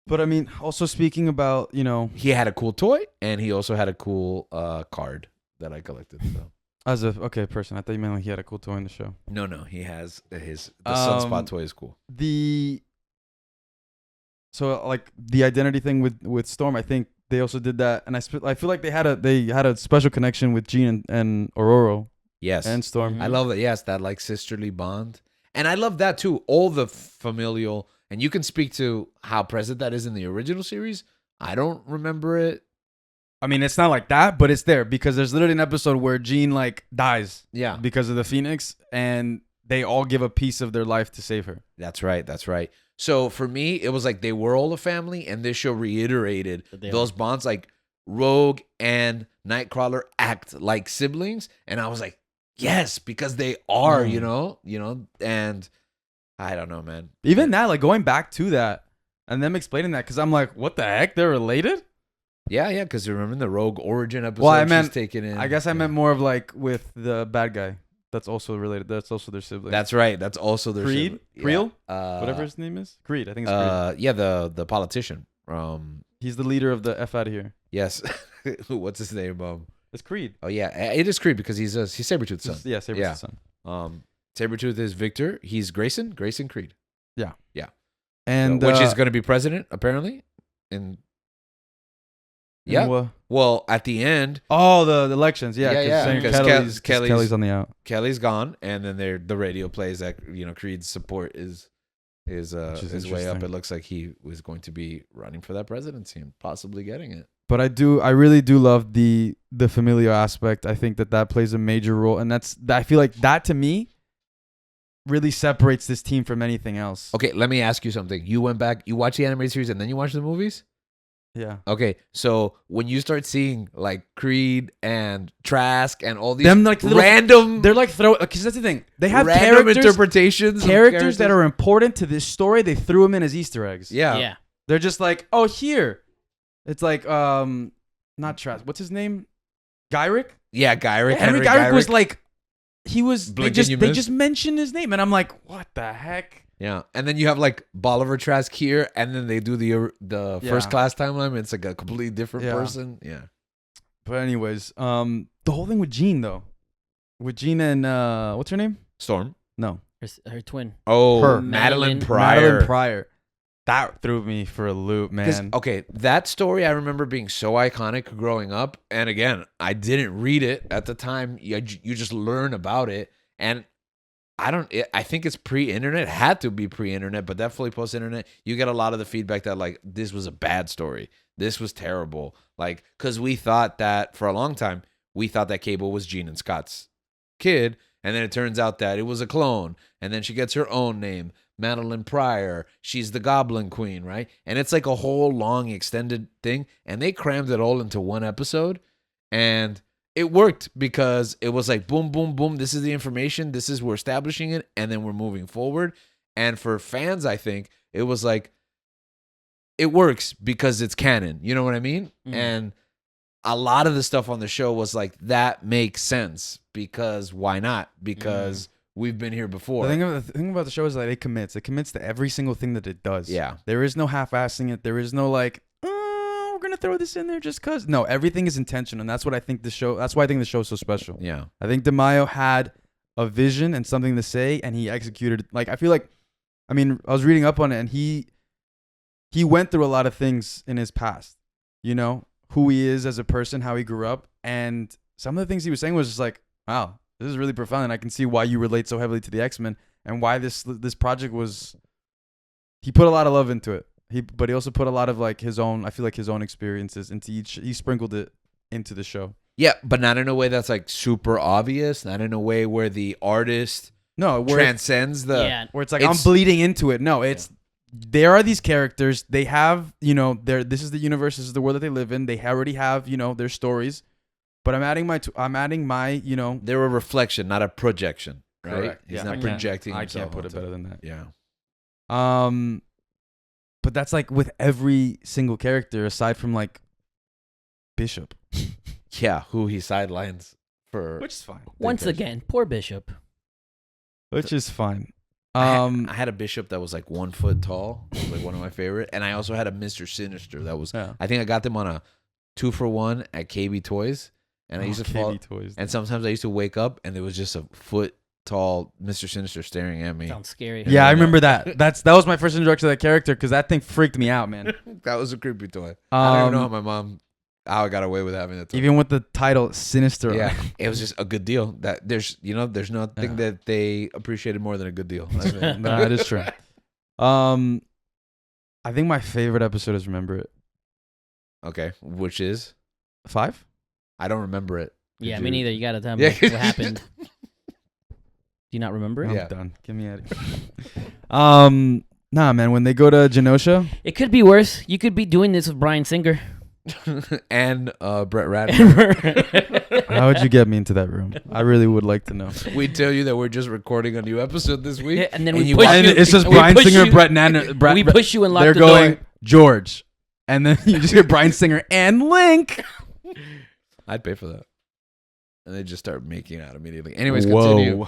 But I mean, also speaking about, he had a cool toy and he also had a cool card that I collected. So. As a person, I thought you meant like he had a cool toy in the show. No, he has the Sunspot toy is cool. So like the identity thing with Storm, I think they also did that, and I feel like they had a special connection with Jean and Aurora. Yes, and Storm. I love that. Yes, that like sisterly bond, and I love that too. All the familial, and you can speak to how present that is in the original series. I don't remember it. I mean, it's not like that, but it's there because there's literally an episode where Jean like dies. Yeah, because of the Phoenix, and they all give a piece of their life to save her. That's right. So for me, it was like they were all a family, and this show reiterated those bonds. Like Rogue and Nightcrawler act like siblings, and I was like, yes, because they are, you know, and I don't know, man. Even that, like going back to that, and them explaining that, because I'm like, what the heck? They're related? Yeah, because remember in the Rogue Origin episode, Well, I she's meant- taken in. I guess I meant more of like with the bad guy. That's also related. That's also their sibling. That's right. That's also their Creed? sibling. Creel? Yeah. Whatever his name is. Creed. I think it's Creed. Yeah, the politician. He's the leader of the F out of here. Yes. What's his name? It's Creed. Oh yeah, it is Creed because he's Sabretooth's son. Yeah, Sabretooth's son. Sabretooth is Victor. He's Grayson Creed. And which is going to be president apparently. And yeah. Well, at the end, the elections. Yeah, because Kelly's on the out. Kelly's gone, and then the radio plays that Creed's support is way up. It looks like he was going to be running for that presidency and possibly getting it. But I really do love the familial aspect. I think that plays a major role, and I feel like that to me really separates this team from anything else. Okay, let me ask you something. You went back, you watched the animated series, and then you watched the movies? Yeah. Okay, so when you start seeing like Creed and Trask and all these Them, like, random, they're like because that's the thing. They have random interpretations, characters that are important to this story. They threw them in as Easter eggs. Yeah. They're just like, oh, here. It's like not Trask. What's his name? Gyrick? Yeah, Gyrick. Henry Gyrick was like, they just mentioned his name, and I'm like, what the heck? Yeah, and then you have like Bolivar Trask here, and then they do the first class timeline. It's like a completely different person. Yeah. But anyways, the whole thing with Jean though, with Jean and what's her name? Storm. No, her twin. Oh, her Madeline Pryor. Madeline Pryor. That threw me for a loop, man. Okay, that story I remember being so iconic growing up, and again, I didn't read it at the time. You just learn about it, and I think it's pre-internet. It had to be pre-internet, but definitely post-internet. You get a lot of the feedback that like this was a bad story. This was terrible. Like, because we thought that for a long time, we thought that Cable was Jean and Scott's kid, and then it turns out that it was a clone, and then she gets her own name, Madeline Pryor. She's the Goblin Queen, right? And it's like a whole long extended thing, and they crammed it all into one episode, and it worked because it was like boom, boom, boom. This is the information. We're establishing it, and then we're moving forward. And for fans, I think it was like it works because it's canon. You know what I mean? Mm. And a lot of the stuff on the show was like that makes sense because why not? Because we've been here before. The thing about the show is that it commits. It commits to every single thing that it does. Yeah. There is no half-assing it. There is no like, we're gonna throw this in there just cause. No, everything is intentional, and that's what I think the show. That's why I think the show is so special. Yeah. I think DeMaio had a vision and something to say, and he executed. Like I feel like, I was reading up on it, and he went through a lot of things in his past. You know who he is as a person, how he grew up, and some of the things he was saying was just like, wow. This is really profound, and I can see why you relate so heavily to the X-Men and why this project was. He put a lot of love into it. But he also put a lot of like his own. I feel like his own experiences into each. He sprinkled it into the show. Yeah, but not in a way that's like super obvious. Not in a way where the artist transcends where it's like I'm bleeding into it. No, it's there are these characters. They have this is the universe. This is the world that they live in. They already have their stories. But I'm adding my. They're a reflection, not a projection, right? Correct. He's not projecting. I can't put it better than that. Yeah. But that's like with every single character aside from like Bishop. Yeah, who he sidelines for, which is fine. Once again, poor Bishop. Which is fine. I had a Bishop that was like 1 foot tall. It was like one of my favorite, and I also had a Mr. Sinister that was. Yeah. I think I got them on a 2-for-1 at KB Toys. And I used to fall, and sometimes I used to wake up and there was just a foot tall Mr. Sinister staring at me. Sounds scary. Yeah, I remember that. That was my first introduction to that character because that thing freaked me out, man. That was a creepy toy. I don't even know how I got away with having that toy. Even with the title Sinister. Yeah, it was just a good deal. That there's nothing that they appreciated more than a good deal. No, it is true. I think my favorite episode is Remember It. Okay, which is 5? I don't remember it. Yeah, me neither. You got to tell me what happened. Do you not remember it? I'm done. Get me out of here. Nah, man. When they go to Genosha. It could be worse. You could be doing this with Bryan Singer. and Brett Ratner. How would you get me into that room? I really would like to know. We tell you that we're just recording a new episode this week. Yeah, and then we push you. It's just Bryan Singer and Brett Ratner. We push you and lock the door. They're going, George, and then you just hear Bryan Singer and Link. I'd pay for that. And they just start making out immediately. Anyways, continue.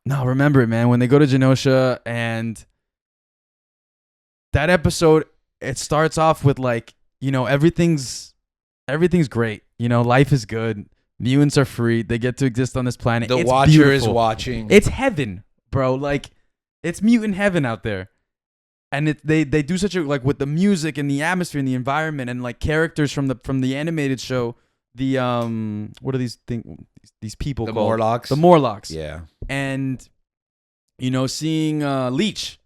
No, remember it, man. When they go to Genosha and that episode, it starts off with like, everything's great. Life is good. Mutants are free. They get to exist on this planet. The It's Watcher beautiful. is watching. It's heaven, bro. Like, it's mutant heaven out there. And they do such a, like, with the music and the atmosphere and the environment and like characters from the animated show. The what are these these people called? Morlocks. The Morlocks. Yeah. And seeing Leech,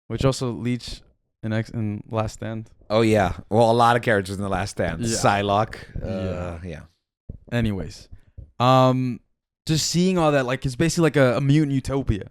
which also Leech in Last Stand. Oh yeah. Well, a lot of characters in the Last Stand. Yeah. Psylocke. Yeah. Anyways, just seeing all that, like, it's basically like a mutant utopia.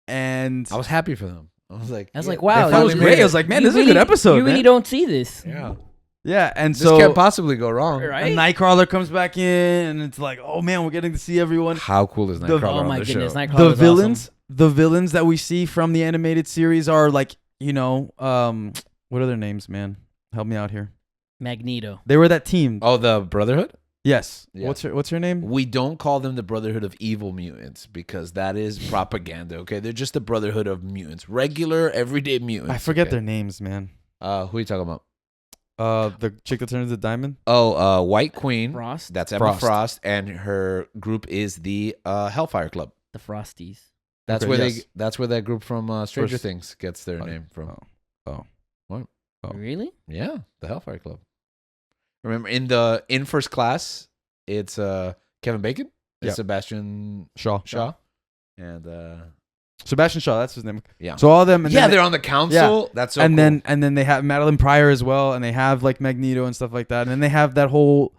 And I was happy for them. I was like, wow, that was great. I was like, man, this is a good episode. You really man. don't see this. Yeah. Yeah, and This so can't possibly go wrong. Right? and Nightcrawler comes back in, and it's like, oh man, we're getting to see everyone. How cool is Nightcrawler Oh on my the goodness, show? Nightcrawler The villains that we see from the animated series are like, what are their names, man? Help me out here. Magneto. They were that team. Oh, the Brotherhood? Yes. Yeah. What's her name? We don't call them the Brotherhood of Evil Mutants because that is propaganda, okay? They're just the Brotherhood of Mutants. Regular, everyday mutants. I forget okay? their names, man. Who are you talking about? The chick that turns into Diamond. Oh, White Queen. Frost. That's Emma Frost, and her group is the Hellfire Club. The Frosties. That's Okay, where yes. that's where that group from Stranger First- Things gets their name from. Oh. What? Oh. Really? Yeah, the Hellfire Club. Remember in First Class, it's Kevin Bacon, and Yeah. Sebastian Shaw. and Sebastian Shaw. That's his name. yeah. So all of them. And Yeah, then they're on the council. That's so and cool. then they have Madeline Pryor as well, and they have like Magneto and stuff like that, and then they have that whole,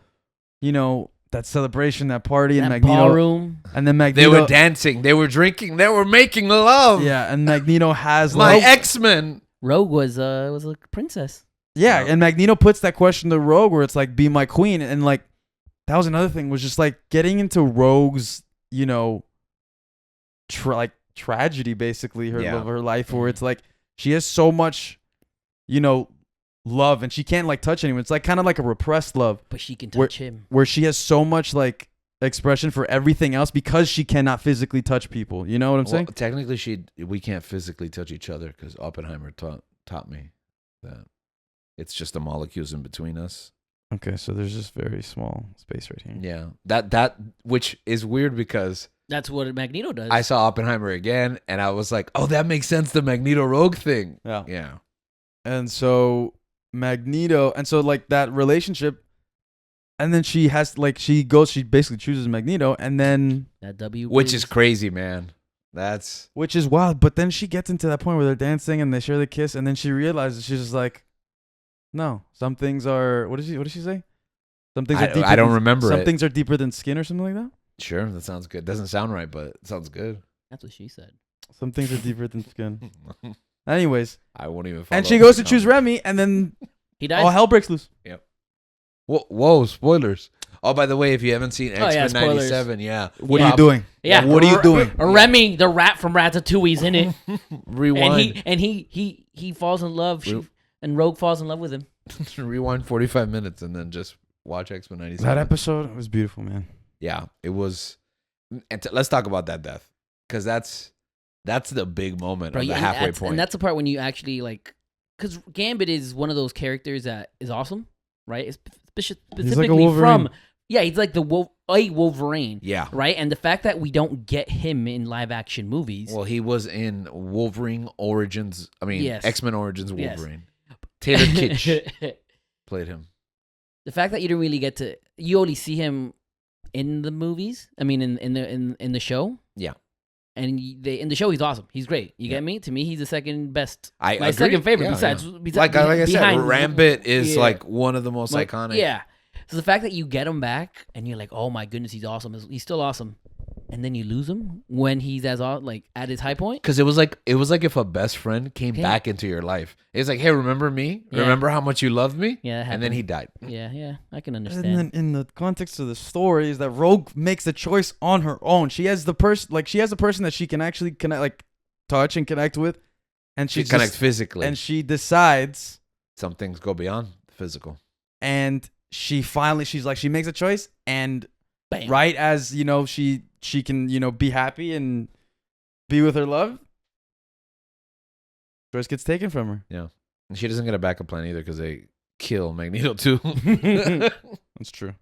that celebration, that party, and That Magneto, ballroom. and then They Magneto. were dancing, they were drinking, they were making love. Yeah, and Magneto has My like X-Men. Rogue was a princess. yeah, and Magneto puts that question to Rogue where it's like, "Be my queen," and like that was another thing, was just like getting into Rogue's tragedy, basically her life, where it's like she has so much love and she can't like touch anyone. It's like kind of like a repressed love, But she can touch him. where she has so much like expression for everything else because she cannot physically touch people. You know what I'm saying? Technically, we can't physically touch each other because Oppenheimer taught me that it's just the molecules in between us. Okay, so there's just very small space right here. Yeah, that which is weird because That's what Magneto does. I saw Oppenheimer again and I was like, oh, that makes sense. The Magneto Rogue thing. Yeah. And so Magneto, and so like that relationship, and then she basically chooses Magneto, and then that W. Which is crazy, man. which is wild. But then she gets into that point where they're dancing and they share the kiss, and then she realizes, she's just like, no, some things are. What does she say? Some things are deeper. I don't remember Some it. things are deeper than skin or something like that. Sure, that sounds good. Doesn't sound right, but it sounds good. That's what she said. Some things are deeper than skin. Anyways, I won't even. and follow she up goes the to choose comment. Remy, and then He dies. all hell breaks loose. Whoa, spoilers. Oh, by the way, if you haven't seen Oh, yeah, X-Men spoilers. 97, yeah. What are you doing? Yeah. What are you doing? Remy, the rat from Ratatouille's in it. Rewind. And he falls in love. And Rogue falls in love with him. Rewind 45 minutes and then just watch X-Men 97. That episode was beautiful, man. Yeah, it was. And let's talk about that death, because that's the big moment, Bro, of the and halfway that's- point. And that's the part when you actually like, because Gambit is one of those characters that is awesome, right? It's specifically Wolverine. from, he's like the Wolverine, yeah. right? And the fact that we don't get him in live action movies. Well, he was in Wolverine Origins. I mean, Yes. X-Men Origins Yes. Wolverine. Taylor Kitsch played him. The fact that you didn't really get to, you only see him in the movies. I mean, in the show. Yeah. And in the show, he's awesome. He's great. You Yeah. get me? To me, he's the second best. I My agree. second favorite. Yeah, besides, yeah. besides, Like I said, behind- Rambit is Yeah. like one of the most Like, iconic. Yeah. So the fact that you get him back and you're like, oh my goodness, he's awesome. He's still awesome. And then you lose him when he's like at his high point. Because it was like if a best friend came Okay. back into your life. It's like, hey, remember me? Yeah. Remember how much you loved me? Yeah, that And then happened. he died. Yeah, I can understand. And then in the context of the story is that Rogue makes a choice on her own. She has the person that she can actually connect, like touch and connect with, and She she connect just, physically. and she decides some things go beyond physical. And she's like, she makes a choice, and Bam. right as she can be happy and be with her love, choice gets taken from her. Yeah, and she doesn't get a backup plan either because they kill Magneto too. That's true.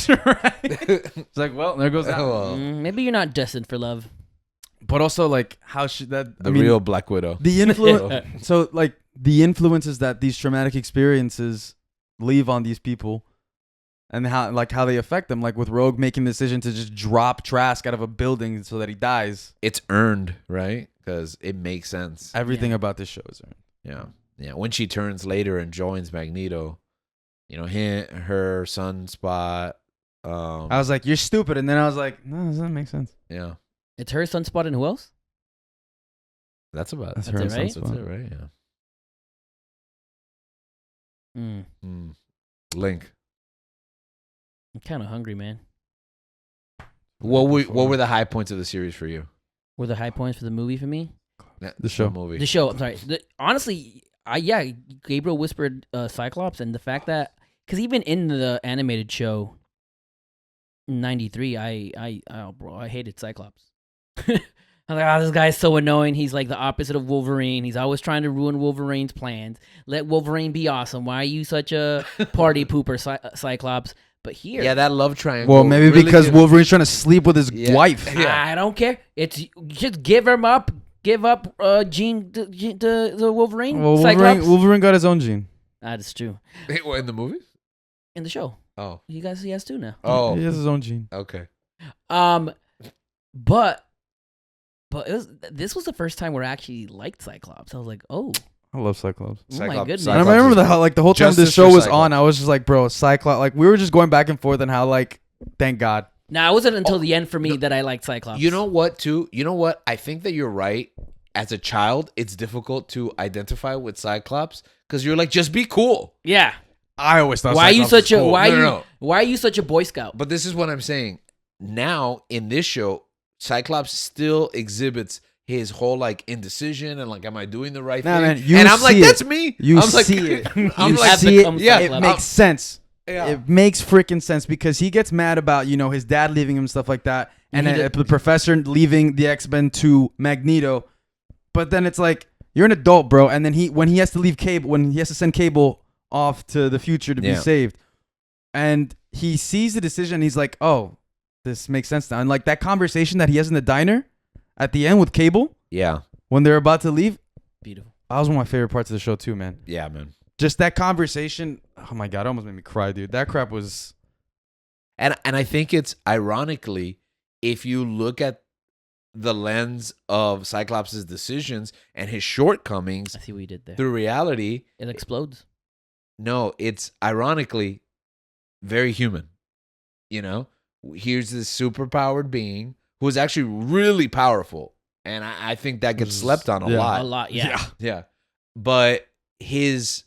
Right? It's like, well, there goes that. Well, Maybe you're not destined for love. But also, like, how should that? the real Black Widow. The influence. So, like, the influences that these traumatic experiences leave on these people, and how they affect them. Like with Rogue making the decision to just drop Trask out of a building so that he dies. It's earned, right? Because it makes sense. Everything about this show is earned. Yeah, yeah. When she turns later and joins Magneto, her sunspot. I was like, "You're stupid," and then I was like, "No, does that make sense?" Yeah, It's her Sunspot and who else? that's about. That's That's her it, right? sunspot. That's it, right? Yeah. Link. I'm kind of hungry, man. What were the high points of the series for you? Were the high points for the movie for me? The show. movie. The show. I'm sorry. Honestly, Gabriel whispered Cyclops, and the fact that because even in the animated show, in '93, I hated Cyclops. I was like, this guy's so annoying. He's like the opposite of Wolverine. He's always trying to ruin Wolverine's plans. Let Wolverine be awesome. Why are you such a party pooper, Cyclops? But here, Yeah, that love triangle. Well, maybe really because did- Wolverine's trying to sleep with his wife. Yeah. I don't care. It's just give him up. Give up Jean, the Wolverine. Well, Cyclops. Wolverine got his own gene. That is true. In the movies? In the show, Oh. he has two now. Oh. He has his own gene. Okay. But this was the first time where I actually liked Cyclops. I was like, oh I love Cyclops. my goodness. And I remember the whole time Justice this show for was Cyclops. on, I was just like, bro, Cyclops. Like we were just going back and forth on how, like, thank God. Now it wasn't until the end for me that I liked Cyclops. You know what, too? You know what? I think that you're right. As a child, it's difficult to identify with Cyclops because you're like, just be cool. Yeah. I always thought. Why are you such a why No, are you no. why are you such a Boy Scout? But this is what I'm saying. Now, in this show, Cyclops still exhibits his whole like indecision and like, am I doing the right Nah, thing? man, you and I'm like, see it. that's me. You I'm like, see it. I'm You like, see it. yeah, It makes sense. Yeah. It makes freaking sense because he gets mad about his dad leaving him and stuff like that, and He then did- the professor leaving the X-Men to Magneto. But then it's like you're an adult, bro, and then when he has to leave Cable, when he has to send Cable off to the future to be Yeah. saved, and he sees the decision, and he's like, oh, this makes sense now. And like that conversation that he has in the diner at the end with Cable Yeah. when they're about to leave, Beautiful. that was one of my favorite parts of the show too, man. Yeah, man. Just that conversation. Oh my God, it almost made me cry, dude. That crap was. And I think it's ironically, if you look at the lens of Cyclops' decisions and his shortcomings I see what you did there. through reality, It explodes. no, it's ironically very human. Here's this superpowered being who is actually really powerful. And I think that gets slept on a Yeah. lot. A lot, yeah. Yeah. But his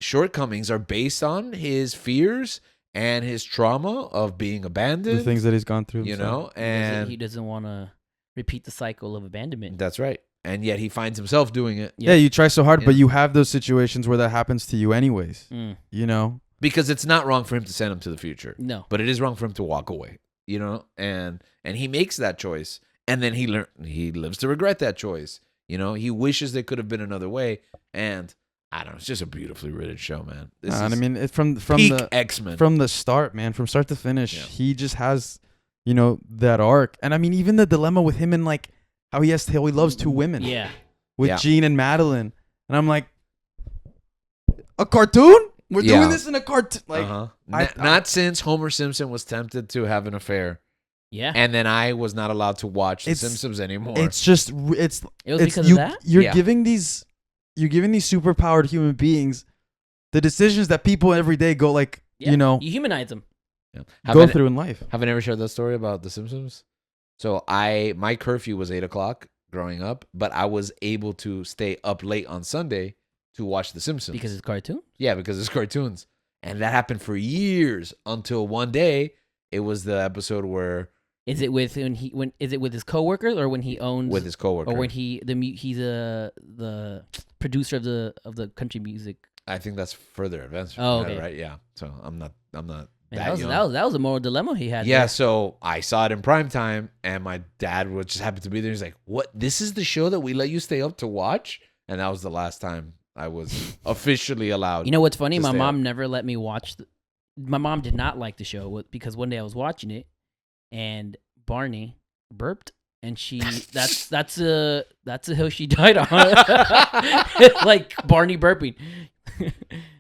shortcomings are based on his fears and his trauma of being abandoned. The things that he's gone through. so. And He doesn't want to repeat the cycle of abandonment. that's right. And yet he finds himself doing it Yeah, you try so hard, Yeah. but you have those situations where that happens to you anyways. Mm. because it's not wrong for him to send him to the future, No. but it is wrong for him to walk away. And he makes that choice, and then he lives to regret that choice. He wishes there could have been another way, and I don't know. It's just a beautifully written show, man. This And I is mean, it's from peak the X-Men. from the start, man, from start to finish, Yeah. he just has, that arc. And I mean, even the dilemma with him and like how he loves two women. Yeah. With Yeah. Jean and Madeline, and I'm like, a cartoon? We're Yeah. doing this in a cartoon? Like, Not since Homer Simpson was tempted to have an affair, Yeah. and then I was not allowed to watch The It's- Simpsons anymore. it's just it was it's because you, of that? You're Yeah. giving these superpowered human beings the decisions that people every day go like, Yeah. You humanize them. Yeah. go through in life. Have I never shared that story about The Simpsons? So my curfew was 8:00 growing up, but I was able to stay up late on Sunday to watch The Simpsons. Because it's cartoon? Yeah, because it's cartoons. And that happened for years until one day it was the episode where Is it with is it with his coworkers or when he owns with his coworker. or when he's the producer of the country music? I think that's further advanced. Oh, okay. Right. Yeah. So I'm not Man, that young. that was a moral dilemma he had. Yeah, there. so I saw it in prime time, and my dad would just happen to be there. He's like, "What? This is the show that we let you stay up to watch?" And that was the last time I was officially allowed. You know what's funny? to My stay mom up. never let me watch. My mom did not like the show because one day I was watching it, and Barney burped, and that's a hill she died on. Like Barney burping.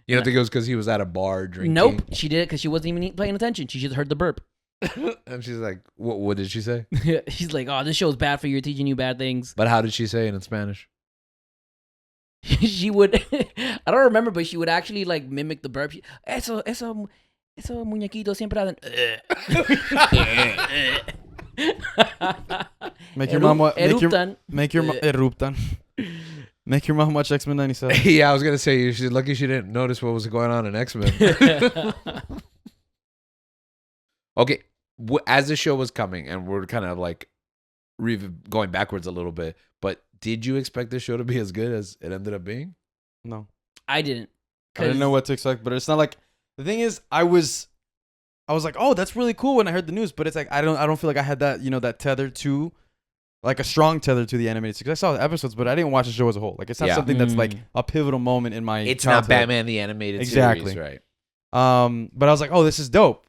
You don't think it was because he was at a bar drinking? Nope, she did it because she wasn't even paying attention. She just heard the burp. And she's like, "What did she say?" She's like, "Oh, this show's bad for you, teaching you bad things." But how did she say it in Spanish? She would, I don't remember, but she would actually like mimic the burp. Eso muñequito siempre hacen. Make your mom Eruptan. eruptan. Make your mom watch X-Men 97. Yeah, I was gonna say she's lucky she didn't notice what was going on in X-Men. Okay, as the show was coming, and we're kind of like going backwards a little bit, but did you expect the show to be as good as it ended up being? No. I didn't. I didn't know what to expect, but it's not like the thing is I was like, "Oh, that's really cool" when I heard the news, but it's like I don't feel like I had that, that tether to like a strong tether to the animated series. I saw the episodes, but I didn't watch the show as a whole. Like it's not something that's like a pivotal moment in my It's childhood. not Batman the animated Exactly. series, right? But I was like, "Oh, this is dope."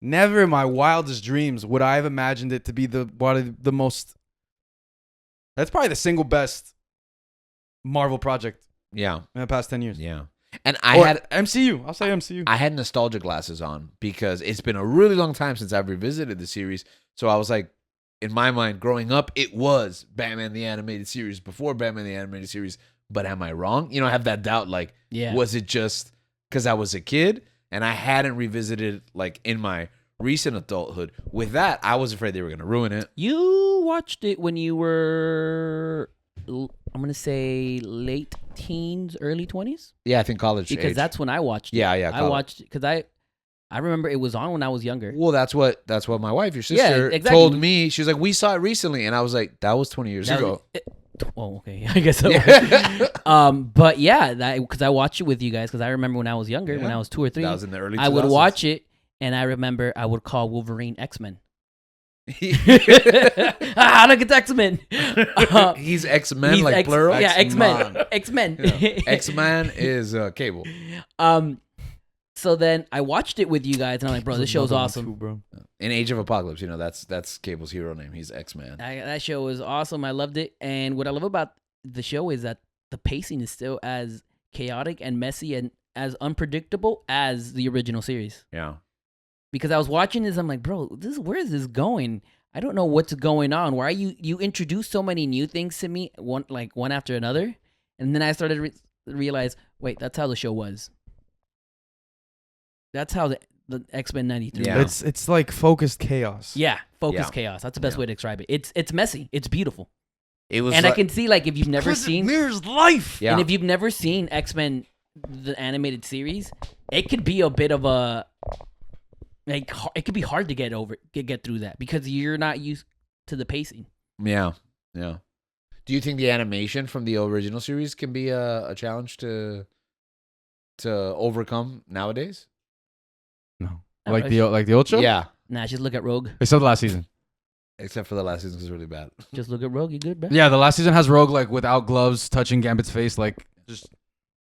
Never in my wildest dreams would I have imagined it to be one of the most. That's probably the single best Marvel project Yeah, in the past 10 years. yeah. And Or MCU. I'll say MCU. I had nostalgia glasses on because it's been a really long time since I've revisited the series. So I was like, in my mind, growing up, it was Batman the animated series before Batman the animated series. But am I wrong? I have that doubt. Like, was it just because I was a kid and I hadn't revisited like in my recent adulthood? With that, I was afraid they were going to ruin it. You watched it when you were, I'm gonna say late teens, early 20s. Yeah, I think college Because age. that's when I watched it. Yeah. I college. watched it because I remember it was on when I was younger. Well, that's what my wife, your sister, exactly. told me. She was like, "We saw it recently," and I was like, "That was 20 years ago." Oh, okay. I guess so. But yeah, because I watched it with you guys because I remember when I was younger, when I was 2 or 3, That was in the early 2000s. I would watch it, and I remember I would call Wolverine X-Men. Look at the X-Men. He's X-Men, like plural? Yeah, X-Men. X-Man. X-Men. X-Man is Cable. So then I watched it with you guys, and I'm like, bro, this show's awesome. Too, bro. In Age of Apocalypse, that's Cable's hero name. He's X-Man. That show was awesome. I loved it. And what I love about the show is that the pacing is still as chaotic and messy and as unpredictable as the original series. Yeah. Because I was watching this, I'm like, bro, where is this going? I don't know what's going on. Why you introduce so many new things to me, one after another, and then I started to realize, wait, that's how the show was. That's how the X-Men 93 Yeah. was. It's like focused chaos. Yeah, focused Yeah. chaos. That's the best Yeah. way to describe it. It's messy. It's beautiful. It was And like, I can see, like, if you've never seen Mirror's life. yeah. and if you've never seen X-Men the animated series, it could be a bit of a it could be hard to get through that because you're not used to the pacing. Yeah. Yeah. Do you think the animation from the original series can be a challenge to overcome nowadays? No. Like the old show? Yeah. Nah, just look at Rogue. Except the last season. Except for the last season was really bad. Just look at Rogue. You good, bro? Yeah, the last season has Rogue like without gloves touching Gambit's face, like just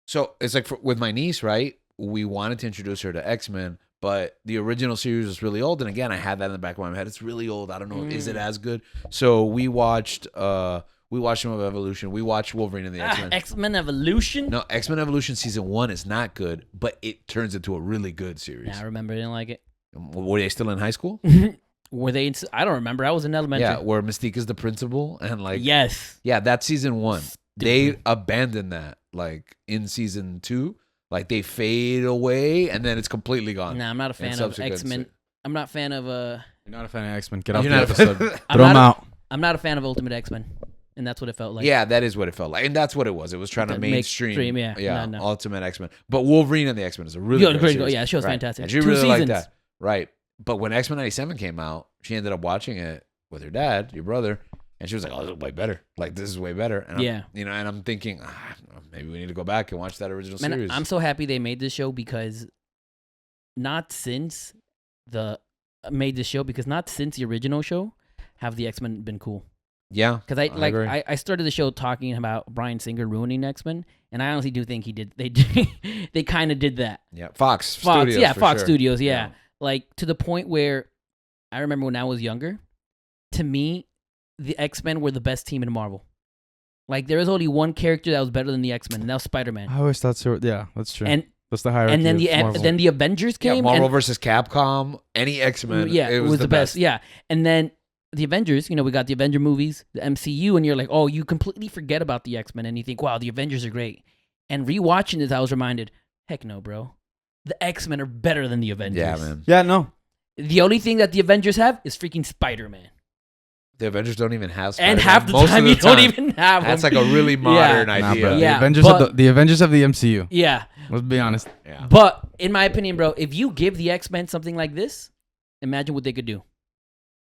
So it's like with my niece, right? We wanted to introduce her to X-Men, but the original series was really old. And again, I had that in the back of my head. It's really old. I don't know. Is it as good? So we watched some of Evolution. We watched Wolverine and the X-Men. X-Men Evolution. No, X-Men Evolution season 1 is not good, but it turns into a really good series. Yeah, I remember. I didn't like it. Were they still in high school? Were they? I don't remember. I was in elementary. Yeah, where Mystique is the principal and like Yes. yeah, that's season 1. They abandoned that like in season 2. Like they fade away and then it's completely gone. Nah, I'm not a fan of subsequent X-Men. I'm not a fan of You're not a fan of X-Men. Get off You're the not a episode. I'm Throw them not out. I'm not a fan of Ultimate X-Men, and that's what it felt like. Yeah, that is what it felt like. And that's what it was. It was trying to mainstream. Yeah. No. Ultimate X-Men. But Wolverine and the X-Men is a really Yo, great great. series. Yeah, that show's Right. fantastic. And you 2 really like seasons. that. Right. But when X-Men 97 came out, she ended up watching it with her dad, your brother, and she was like, "Oh, this is way better. Like, this is way better." And Yeah. and I'm thinking, maybe we need to go back and watch that original Man, series. I'm so happy they made this show because not since the original show have the X-Men been cool. Yeah, Because agree. I started the show talking about Bryan Singer ruining X-Men, and I honestly do think he did. They kind of did that. Yeah, Fox Studios. Yeah, for Fox sure. Studios. Yeah, like to the point where I remember when I was younger. To me, the X-Men were the best team in Marvel. Like there was only one character that was better than the X-Men, and that was Spider-Man. I always thought so. Yeah, that's true. And that's the hierarchy. and then of the Avengers Yeah, came. Marvel and, versus Capcom, any X-Men. yeah, it was the best. Yeah, and then the Avengers. We got the Avenger movies, the MCU, and you're like, oh, you completely forget about the X-Men, and you think, wow, the Avengers are great. And rewatching this, I was reminded, heck no, bro, the X-Men are better than the Avengers. Yeah, man. Yeah, no. The only thing that the Avengers have is freaking Spider-Man. The Avengers don't even have Spider-Man. And half the Most time of you the don't time. even have them. That's like a really modern Nah, idea. bro. Yeah, The Avengers have the MCU. Yeah. Let's be honest. Yeah. But in my opinion, bro, if you give the X-Men something like this, imagine what they could do.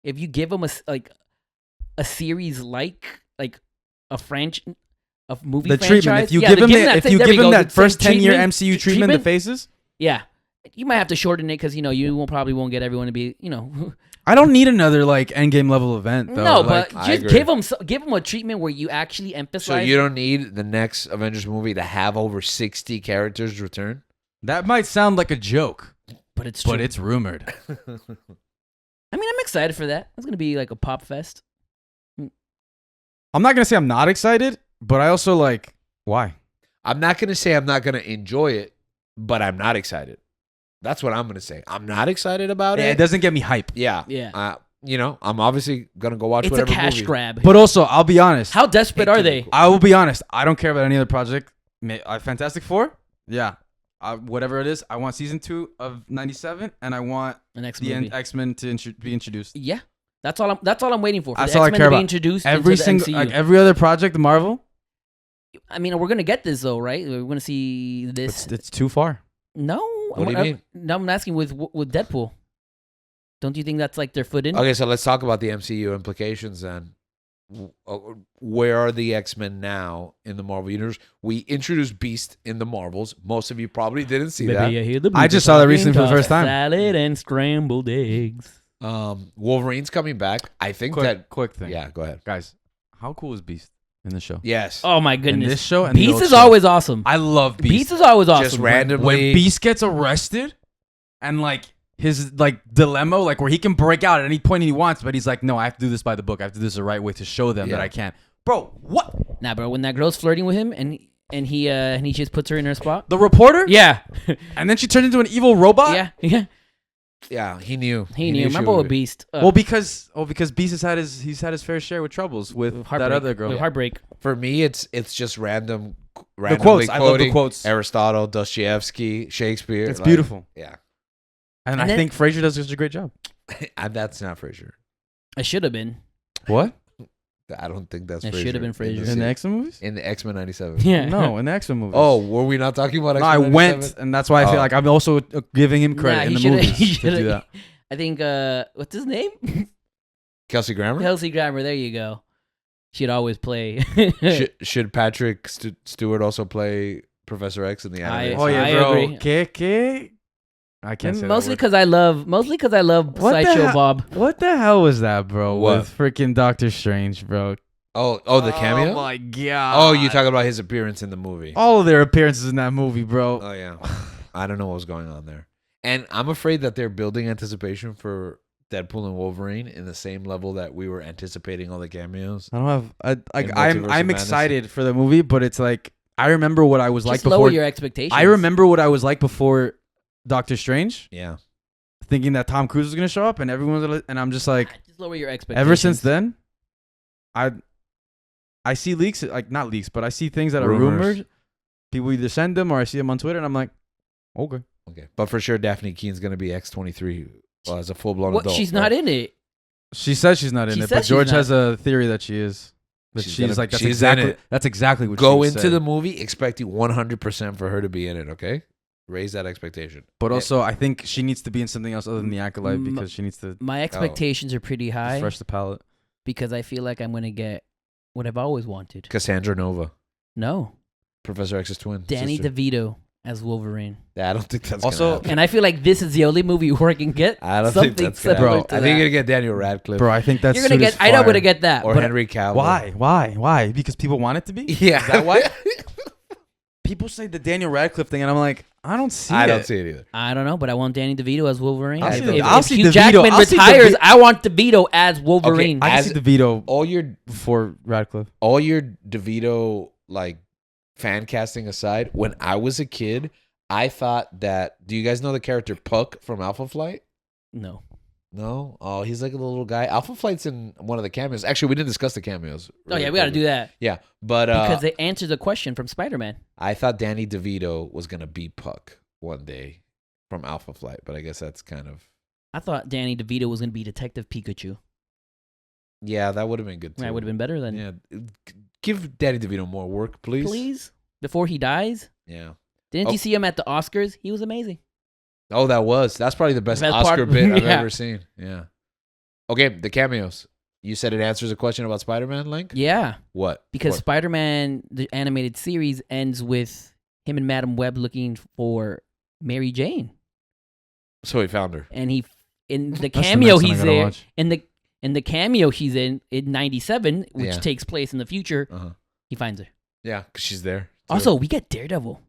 If you give them a series like a movie The franchise, treatment. If you yeah, give them that if thing- you there we give go, them that the same first 10-year treatment- MCU treatment, the faces. yeah, you might have to shorten it because you probably won't get everyone to be I don't need another like Endgame level event though. no, Like, but I just agree. give them a treatment where you actually emphasize. So you don't need the next Avengers movie to have over 60 characters return? that might sound like a joke, but it's true. but it's rumored. I mean, I'm excited for that. It's gonna be like a pop fest. I'm not gonna say I'm not excited, but I also like why. I'm not going to say I'm not going to enjoy it, but I'm not excited. That's what I'm going to say. I'm not excited about Yeah, it. it doesn't get me hype. Yeah. Yeah. I'm obviously going to go watch It's a whatever cash movie. grab. But also, I'll be honest. How desperate It are could be they? cool. I will be honest. I don't care about any other project. Fantastic Four, yeah, whatever it is. I want season 2 of 97, and I want The next the movie. X-Men to be introduced. Yeah, that's all I'm waiting for. That's the all I X-Men care to be about. introduced Every into the single, MCU. like every other project, Marvel, I mean, we're gonna get this though, right? We're gonna see this. it's too far. No, What do you mean? No, I'm asking with Deadpool. Don't you think that's like their foot in? Okay, so let's talk about the MCU implications then. Where are the X-Men now in the Marvel Universe? We introduced Beast in the Marvels. Most of you probably didn't see that. I just saw that recently for the first time. Salad and scrambled eggs. Wolverine's coming back. I think that... Quick thing. Yeah, go ahead. Guys, how cool is Beast in the show? Yes. Oh my In goodness! this show and the Beast old is show. always awesome. I love Beast. Beast is always awesome. Just randomly... When Beast gets arrested and like his like dilemma, like where he can break out at any point he wants, but he's like, no, I have to do this by the book. I have to do this the right way to show them that I can't. Bro, what? Nah, bro. When that girl's flirting with him and he just puts her in her spot. The reporter? Yeah, And then she turns into an evil robot? yeah. Yeah, he knew. He knew. she Remember would with be- Beast? Well, because Beast has had his fair share with troubles with that Heartbreak. other girl. With Heartbreak. For me, it's just randomly quotes. I love the quoting quotes. Aristotle, Dostoevsky, Shakespeare. It's like, beautiful. Yeah. And And I then- think Frasier does such a great job. And that's not Frasier. It should have been. What? I don't think that's It Frasier. should have been Frasier. In the X-Men movies? In the X-Men 97. Yeah. No, in the X-Men movies. Oh, were we not talking about no, X-Men I 97? went, and that's why I feel Oh. like I'm also giving him credit in he the shoulda- movies he to shoulda- do that. I think what's his name? Kelsey Grammer? Kelsey Grammer. There you go. She'd always play. Should Patrick Stewart also play Professor X in the animated Oh yeah, I bro. agree. ¿Qué? I can't say mostly that word. because I love What the Sideshow hell- Bob. What the hell was that, bro? What? With freaking Doctor Strange, bro. Oh, the cameo? Oh my god. Oh, you talking about his appearance in the movie? all of their appearances in that movie, bro. Oh yeah. I don't know what was going on there. And I'm afraid that they're building anticipation for Deadpool and Wolverine in the same level that we were anticipating all the cameos. I don't have. In Multiverse I'm of Madness. excited for the movie, but it's like I remember what I was like Just lower before. your expectations. I remember what I was like before Doctor Strange, Yeah. thinking that Tom Cruise was gonna show up and everyone's gonna, and I'm just like, Just lower your expectations. ever since then, I see leaks, like not leaks, but I see things that are Rumors. rumored. People either send them or I see them on Twitter, and I'm like, okay. Okay. But for sure, Daphne Keene's going to be X-23 as a full-blown What? adult. She's right? not in it. She says she's not in She it, says but she's George not. has a theory that she is. That She's she's, gonna- like that's she's in exactly it. that's exactly what Go she into said. the movie expecting 100% for her to be in it, okay? Raise that expectation. But also, I think she needs to be in something else other than the Acolyte M- because she needs to My expectations are pretty high refresh the palette. because I feel like I'm gonna get what I've always wanted. Cassandra Nova, No, Professor X's twin. Danny sister. DeVito as Wolverine. Yeah, I don't think that's Also- gonna happen. And I feel like this is the only movie where I can get I don't something think that's gonna similar happen. to I think that. you're gonna get Daniel Radcliffe, Bro, I think that's You're gonna get. I know I'm gonna get that. or but Henry Cavill. Why? Because people want it to be? Yeah, Is that why? People say the Daniel Radcliffe thing, and I'm like, I don't see it. I don't see it either. I don't know, but I want Danny DeVito as Wolverine. I'll If- see the- if I'll see Hugh DeVito. Jackman I'll see retires, DeVito. I want DeVito as Wolverine. I can As- see DeVito All your before Radcliffe. DeVito like fan casting aside, when I was a kid, I thought that. Do you guys know the character Puck from Alpha Flight? No. No. Oh, he's like a little guy. Alpha Flight's in one of the cameos. Actually, we didn't discuss the cameos. Oh yeah, we got to do that Yeah, but because they answered the question from Spider-Man. I thought Danny DeVito was gonna be Puck one day from Alpha Flight, but I guess that's kind of I thought Danny DeVito was gonna be Detective Pikachu. that would have been good too. That would have been better than. Yeah, give Danny DeVito more work, please. Please, before he dies. Yeah. Didn't Oh. you see him at the Oscars? He was amazing. Oh, that's probably the best Best Oscar part- bit I've yeah. ever seen. Yeah. Okay, the cameos. You said it answers a question about Spider-Man, Link? Yeah, What? because What? Spider-Man, the animated series, ends with him and Madam Web looking for Mary Jane, So he found her. and he in the That's the cameo next one I he's gotta there watch. in the cameo he's in '97, which Yeah. takes place in the future. Uh-huh. He finds her. Yeah, because she's there. too. Also, we get Daredevil.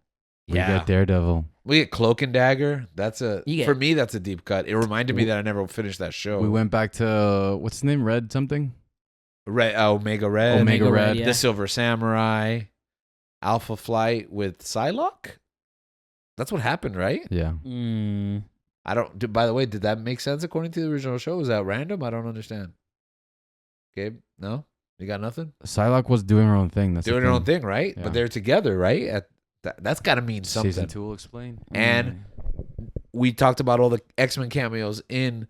We Yeah. got Daredevil. We get Cloak and Dagger. That's You get- for me, that's a deep cut. It reminded me that I never finished that show. We went back to what's his name? Red something? Omega Red. Omega Red. yeah. The Silver Samurai. Alpha Flight with Psylocke? That's what happened, right? Yeah. Mm. I don't. By the way, did that make sense according to the original show? Was that random? I don't understand. Gabe, no, you got nothing. Psylocke was doing her own thing. That's the Doing their own thing, right? Yeah. But they're together, right? That's got to mean something. Season 2 will explain. And we talked about all the X-Men cameos in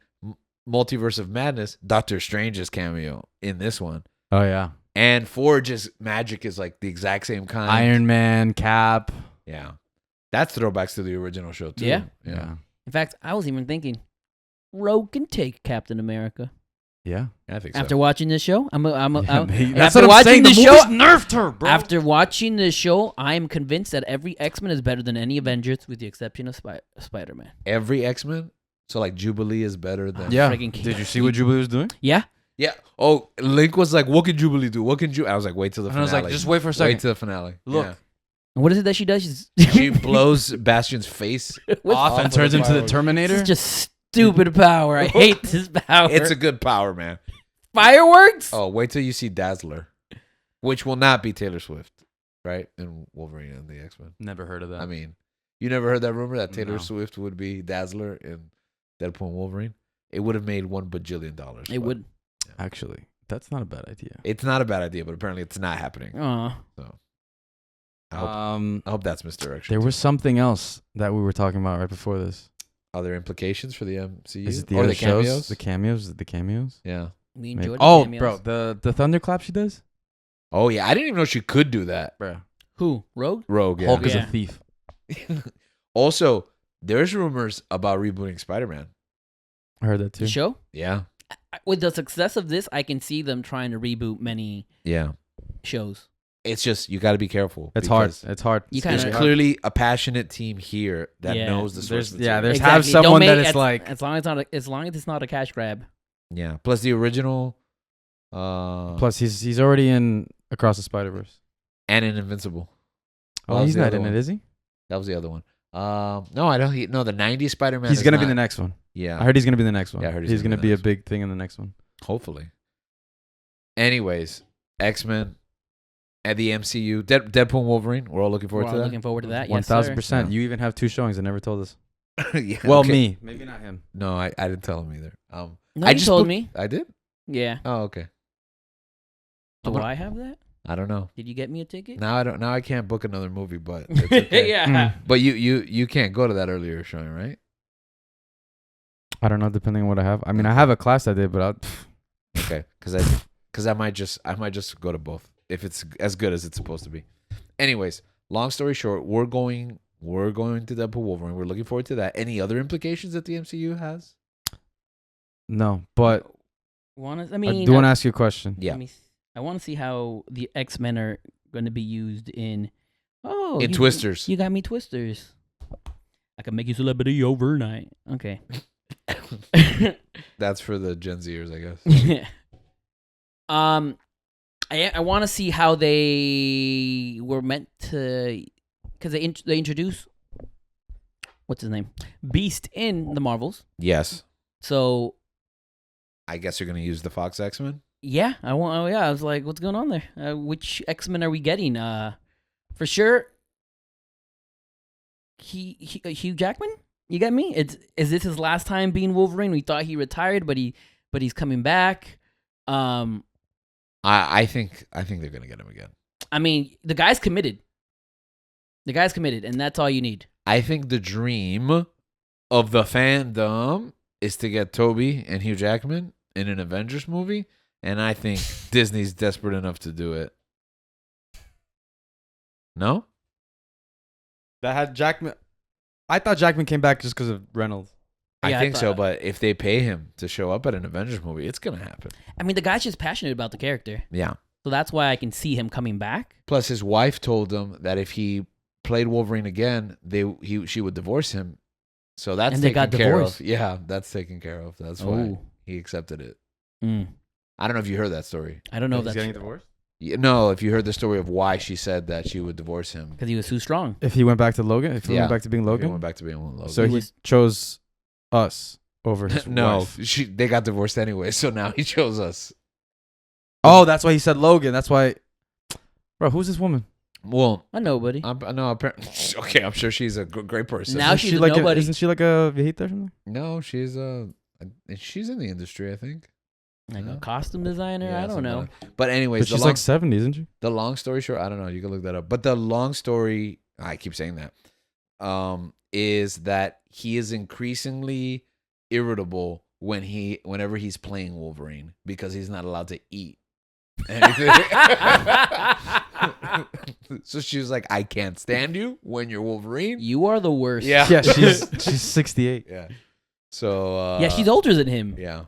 Multiverse of Madness. Doctor Strange's cameo in this one, Oh yeah. and Forge's magic is like the exact same kind. Iron Man, Cap. Yeah, that's throwbacks to the original show too. Yeah. Yeah. In fact, I was even thinking, Rogue can take Captain America. Yeah. I think so. After watching this show, That's after what I'm watching saying. the The show, movie's nerfed her, bro. after watching this show, I'm convinced that every X-Men is better than any Avengers, with the exception of Spider-Man. Every X-Men, so like Jubilee is better than yeah. friggin' Did you see what Jubilee was doing? Yeah, Yeah. Oh, Link was like, "What can Jubilee do? What can I was like, "Wait till the And finale." I was like, just wait for a second. Wait till the finale. Look. Yeah. and what is it that she does? She's She blows Bastion's face What's- Off and of turns the into the fireworks. Terminator. This is just stupid power. I hate this power. It's a good power, man. fireworks. Oh, wait till you see Dazzler, which will not be Taylor Swift, right? And Wolverine and the X-Men. Never heard of that. I mean, you never heard that rumor that Taylor No. Swift would be Dazzler in Deadpool and Wolverine? It would have made $1 bajillion. It but would. Actually, that's not a bad idea. It's not a bad idea, but apparently it's not happening. Aw. I hope that's misdirection. There was something else that we were talking about right before this. Are there implications for the MCU? Is it the or other the shows? cameos? The cameos? Is it the cameos? Yeah. We Maybe. enjoyed the Oh, cameos. bro, the thunderclap she does, Oh yeah, I didn't even know she could do that. bro. Who? Rogue? Rogue. Yeah. Hulk is Yeah. a thief. Also, there's rumors about rebooting Spider-Man. I heard that too. The show? Yeah. With the success of this, I can see them trying to reboot many Yeah. shows. It's just you got to be careful. It's hard. because It's hard. You There's kinda- clearly a passionate team here that Yeah. knows the source. There's- yeah, material. there's- have someone that is like- as long as it's not a cash grab. Yeah. Plus the original. Plus, he's already in Across the Spider-Verse. and in Invincible. Oh, What was he's the not other in one? it, is he? That was the other one. No, I don't. No, the '90s Spider-Man. He's is gonna be not- the next one. Yeah. I heard he's gonna be the next one. Yeah, I heard he's gonna be a next big thing in the next one. Hopefully. Anyways, X-Men and the MCU, Deadpool and Wolverine. We're all looking forward We're to all that. looking forward to that. 1000%. Yeah. You even have 2 showings and never told us. Yeah, Well, okay. me. Maybe not him. No, I didn't tell him either. No, I you just told booked- me. I did. Yeah. Oh, okay. Do I'm- I have that? I don't know. Did you get me a ticket? Now I don't. Now I can't book another movie, but it's okay. yeah. But you can't go to that earlier showing, right? I don't know, depending on what I have. I mean, I have a class that day, but Okay, because I might just go to both if it's as good as it's supposed to be. Anyways, long story short, we're going we're going to Deadpool Wolverine. We're looking forward to that. Any other implications that the MCU has? No, but I I mean, do want to ask you a question. Yeah. I want to see how the X-Men are going to be used in. In Twisters. You got me Twisters. I can make you celebrity overnight. Okay. That's for the Gen Zers, I guess. I want to see how they were meant to, because they introduce what's his name, Beast in the Marvels. Yes. So I guess you're going to use the Fox X-Men? yeah, I was like, what's going on there? Which X-Men are we getting? For sure, Hugh Jackman. You get me? Is this his last time being Wolverine? We thought he retired, but he's coming back. I think they're going to get him again. I mean, the guy's committed. And that's all you need. I think the dream of the fandom is to get Toby and Hugh Jackman in an Avengers movie, and I think Disney's desperate enough to do it. No? That had Jackman. I thought Jackman came back just because of Reynolds. I Yeah, think so, thought- but if they pay him to show up at an Avengers movie, it's going to happen. I mean, the guy's just passionate about the character. Yeah. So that's why I can see him coming back. Plus, his wife told him that if he played Wolverine again, she would divorce him. So that's And they taken got care divorced. of. Yeah, that's taken care of. That's why Oh. he accepted it. Mm. I don't know if you heard that story. I don't know if He's that's getting divorced. No, if you heard the story of why she said that she would divorce him. because he was too strong. If he went back to Logan, if he Yeah. went back to being He Logan, went back to being Logan. so He he was- chose us over his No, wife. they got divorced anyway, so now he chose us. Oh, that's why he said Logan. That's why. Bro, who's this woman? Well, A nobody. no, apparently, okay, I'm sure she's a great person. Now Isn't she's she a like nobody. isn't she like a viejita or something? No, she's in the industry, I think. Like Yeah. a costume designer. Yeah, I don't something know. like that. But anyways, But she's like 70, isn't she? the long story short, I don't know. You can look that up. But the long story, I keep saying that, is that he is increasingly irritable whenever he's playing Wolverine because he's not allowed to eat anything. So she was like, "I can't stand you when you're Wolverine." You are the worst. Yeah. Yeah, she's 68. Yeah. So Yeah, she's older than him. Yeah.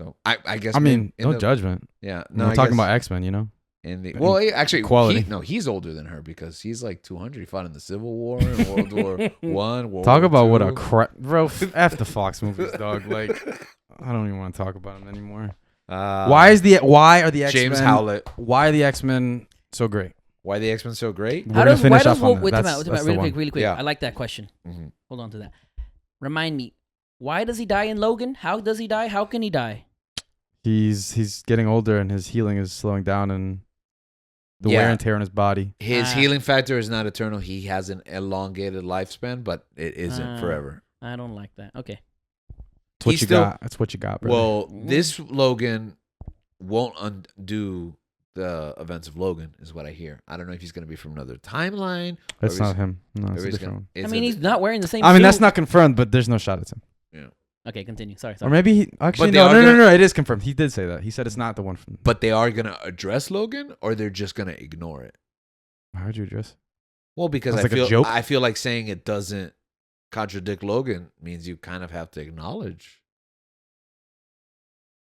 So I guess I mean, in no the- judgment. Yeah. No, No, we're talking about X-Men, you know? Actually, Quality. he's older than her because he's like 200. He fought in the Civil War, and World War One. Talk War about what a II. crap. Bro, F the Fox movies, dog. Like, I don't even want to talk about them anymore. Why are the X-Men? James Howlett? Why are the X-Men so great? Why the X-Men so great? We're gonna finish off on that. Wait, That's the really one. quick, really quick. Yeah. I like that question. Mhm. Hold on to that. Remind me, why does he die in Logan? How does he die? How can he die? He's getting older and his healing is slowing down and the Yeah. wear and tear on his body. His Ah. healing factor is not eternal. He has an elongated lifespan, but it isn't forever. I don't like that. Okay. That's what He's you still- got. That's what you got, bro. Well, this Logan won't undo the events of Logan, is what I hear. I don't know if he's going to be from another timeline. That's or not him. No, it's or a he's different gonna- one. I mean, it's he's not wearing the same I mean, suit. that's not confirmed, but there's no shot it's him. Okay, continue. Sorry. Or maybe he actually they no, are no, no, gonna- no. It is confirmed. He did say that. He said it's not the one from. But they are going to address Logan, or they're just going to ignore it. How'd you address? Well, because Sounds like a joke. I feel like saying it doesn't contradict Logan means you kind of have to acknowledge.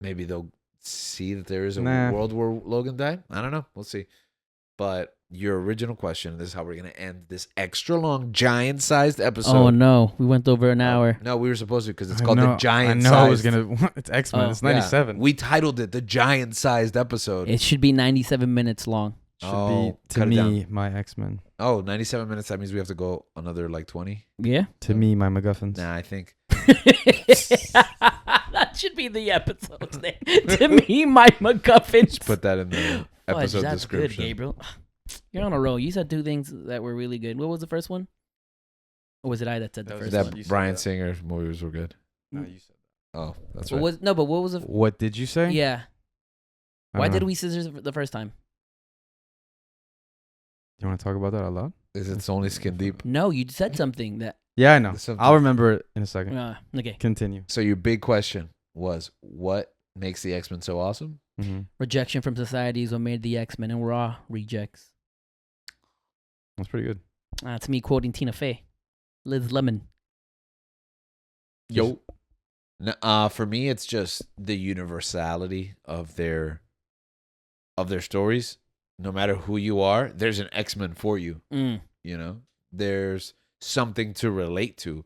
Maybe they'll see that there is a Nah. world where Logan died. I don't know. We'll see. But your original question, this is how we're going to end this extra long, giant-sized episode. Oh no, we went over an hour. No, we were supposed to because it's I called know- the giant. I know it was gonna. It's X-Men. Oh. It's Yeah. 97. We titled it the giant-sized episode. It should be 97 minutes long. Should Oh, be to cut it me down. my X-Men. 97 minutes. That means we have to go another like 20. Yeah. To me my McGuffins. Nah, I think. That should be the episode's name. To me, my McGuffins. Put that in the Fudge, episode that's description. good, Gabriel. You're on a roll. You said two things that were really good. What was the first one? Or was it I that said the That was first that- one? That You said Brian that. Singer movies were good. No, you said Oh, that's What right. was no? But what was the? What did you say? Yeah. I Why don't did know. we scissors the first time? You want to talk about that out loud? Is it's only skin deep? No, you said something that. Yeah, I know. Something- I'll remember it in a second. Okay. Continue. So your big question was, what makes the X-Men so awesome? Mm-hmm. Rejection from society is what made the X-Men, and we're all rejects. That's pretty good. That's me quoting Tina Fey. Liz Lemon. Yo. For me, it's just the universality of their stories. No matter who you are, there's an X-Men for you. Mm. You know, there's something to relate to.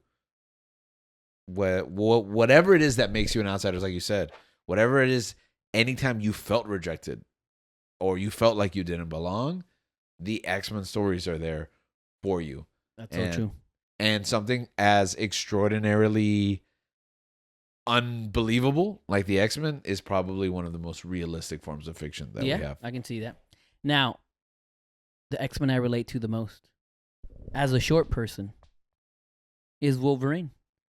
Whatever it is that makes you an outsider, like you said, whatever it is, anytime you felt rejected or you felt like you didn't belong, the X-Men stories are there for you. That's so true. And something as extraordinarily unbelievable like the X-Men is probably one of the most realistic forms of fiction that we have. I can see that. Now, the X-Men I relate to the most, as a short person, is Wolverine.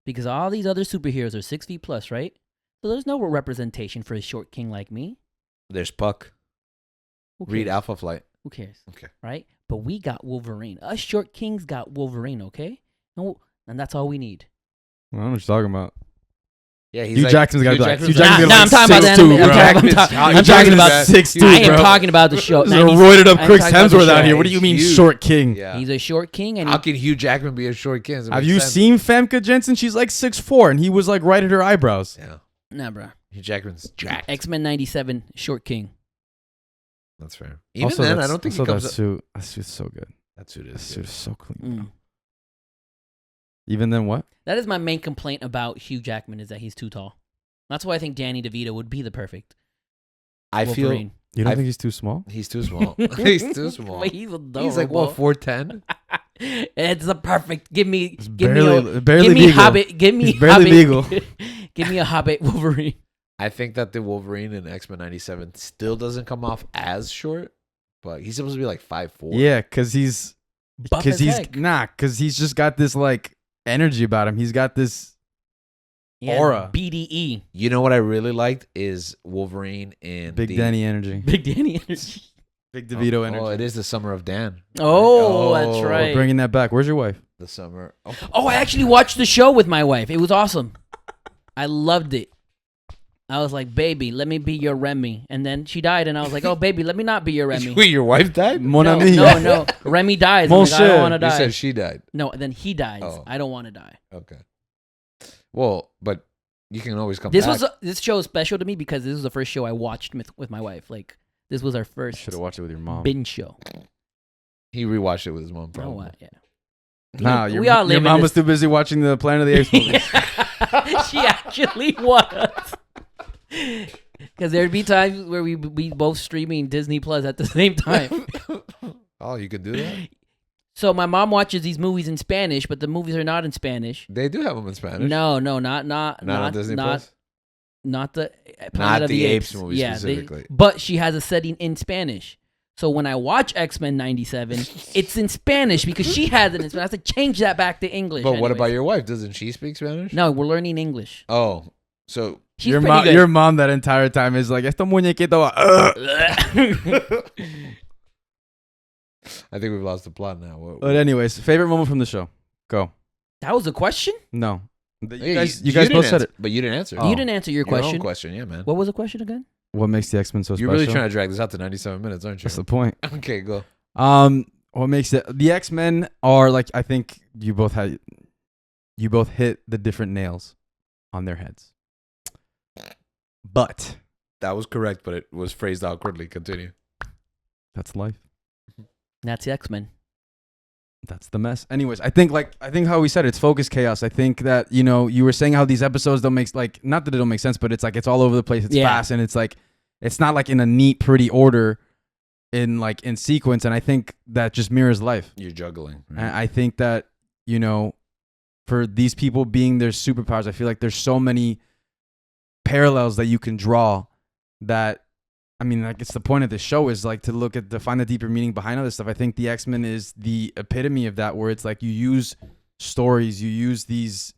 Because all these other superheroes are 6 feet plus, right? So there's no representation for a short king like me. There's Puck. Read Alpha Flight. Who cares? Okay. Right? But we got Wolverine. Us short kings got Wolverine, okay? And that's all we need. I don't know what you're talking about. Yeah, he's Hugh Jackman's got to be like, Hugh Jackman's Nah, I'm talking about the 6'2", anime. bro. I'm talking about 6'2", I am bro. talking about the show. There's a roided up I'm Chris talking about the Hemsworth show. out here. What do you mean Huge. short king? Yeah. He's a short king, and How can Hugh Jackman be a short king? Have you seen Famke Jensen? She's like 6'4", and he was like right at her eyebrows. Yeah. nah, bro. Hugh Jackman's jacked. X-Men 97, short king. That's fair. Even Also, then, I don't think he comes that suit. That suit's so good. That suit That is suit good. is so clean. Mm. Bro. Even then, what? That is my main complaint about Hugh Jackman, is that he's too tall. That's why I think Danny DeVito would be the perfect I feel Wolverine. You don't I- think he's too small? he's too small. He's too small. But he's He's like, what, 4'10"? It's the perfect. Give me barely give me legal. Hobbit. Give me He's barely Hobbit. legal. Give me a Hobbit Wolverine. I think that the Wolverine in X-Men 97 still doesn't come off as short, but he's supposed to be like 5'4". Yeah, because he's Buff as heck. because he's just got this like energy about him. He's got this aura. BDE. You know what I really liked is Wolverine in Big Danny energy, Big Danny energy. Big DeVito energy. Oh, it is the Summer of Dan. Oh, that's Oh. We're right. bringing that back. Where's your wife? The summer. Oh, I actually watched the show with my wife. It was awesome. I loved it. I was like, baby, let me be your Remy. And then she died, and I was like, oh, baby, let me not be your Remy. Wait, your wife died? Mon no, ami. no. Remy dies. I'm Mon like, I don't cher. want to You die. said she died. No, then he dies. Oh. I don't want to die. Okay. Well, but you can always come This back. this show is special to me because this was the first show I watched with my wife. Like, this was our first Should have watched it with your mom. binge show. He rewatched it with his mom, Oh, probably. what? Yeah. Nah, We your all live in mom was this- too busy watching the Planet of the Apes movies. She actually was. Because there'd be times where we both streaming Disney Plus at the same time. Oh, you could do that? So my mom watches these movies in Spanish, but the movies are not in Spanish. They do have them in Spanish. No, not on Disney Plus? Not the Planet Not of the Apes movie yeah, specifically. but she has a setting in Spanish. So when I watch X-Men 97, it's in Spanish because she has it in Spanish. I have to change that back to English. But what anyways. about your wife? Doesn't she speak Spanish? No, we're learning English. Oh, so She's your pretty mom, good. your mom, that entire time is like, "Esto muñequito." I think we've lost the plot now. But anyways, favorite moment from the show. Go. That was a question? No, you Hey, guys didn't both said answer- it. But you didn't answer. Oh. You didn't answer your Your own question. question, yeah, man. What was the question again? What makes the X-Men so You're special? really trying to drag this out to 97 minutes, aren't you? That's the point. Okay, go. What makes it? The X-Men are like, I think you both hit the different nails on their heads. But That was correct, but it was phrased awkwardly. Continue. that's life. That's the X-Men. That's the mess. Anyways, I think how we said it, it's focus chaos. I think that, you were saying how these episodes don't make, like, not that it don't make sense, but it's like it's all over the place. It's Yeah. fast, and it's like it's not like in a neat, pretty order in sequence. And I think that just mirrors life. You're juggling. And I think that, for these people being their superpowers, I feel like there's so many parallels that you can draw that, I mean, like, it's the point of the show is like to find the deeper meaning behind all this stuff. I think the X-Men is the epitome of that, where it's like you use stories, you use these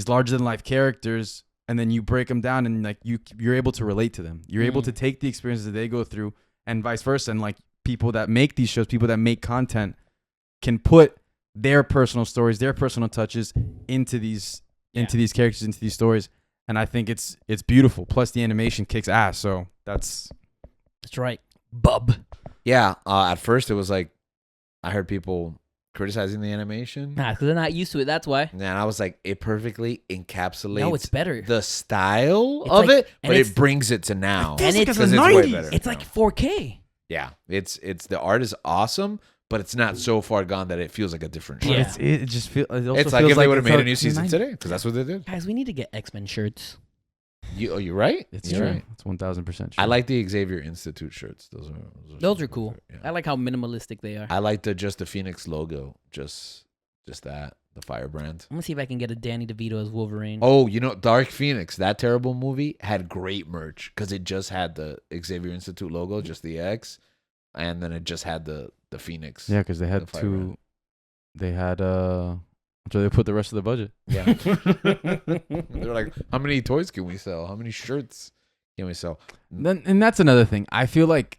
larger than life characters, and then you break them down, and like you're able to relate to them. You're able to take the experiences that they go through, and vice versa. And like people that make these shows, people that make content, can put their personal stories, their personal touches into these characters, into these stories. And I think it's beautiful. Plus the animation kicks ass. So that's right. Bub. Yeah. At first, it was like I heard people criticizing the animation. Nah, because they're not used to it. That's why. And I was like, it perfectly encapsulates No, it's better. the style It's of like- it, and but it's- it brings it to now. And it's the Because it's way 90s. better. It's like 4K. Yeah, it's the art is awesome, but it's not so far gone that it feels like a different show. Yeah. It just feels. It also It's like feels if they would have it's made a like new season 90s. today, because that's what they did. Guys, we need to get X-Men shirts. You're right. It's You're true. right. It's 1000% true. I like the Xavier Institute shirts. Those are cool. Yeah. I like how minimalistic they are. I like the Phoenix logo. Just that, the firebrand. I'm gonna see if I can get a Danny DeVito as Wolverine. Oh, Dark Phoenix, that terrible movie, had great merch because it just had the Xavier Institute logo, just the X, and then it just had the Phoenix. Yeah, because they had the firebrand. two. They had so they put the rest of the budget. Yeah. They're like, how many toys can we sell? How many shirts can we sell? Then, and that's another thing. I feel like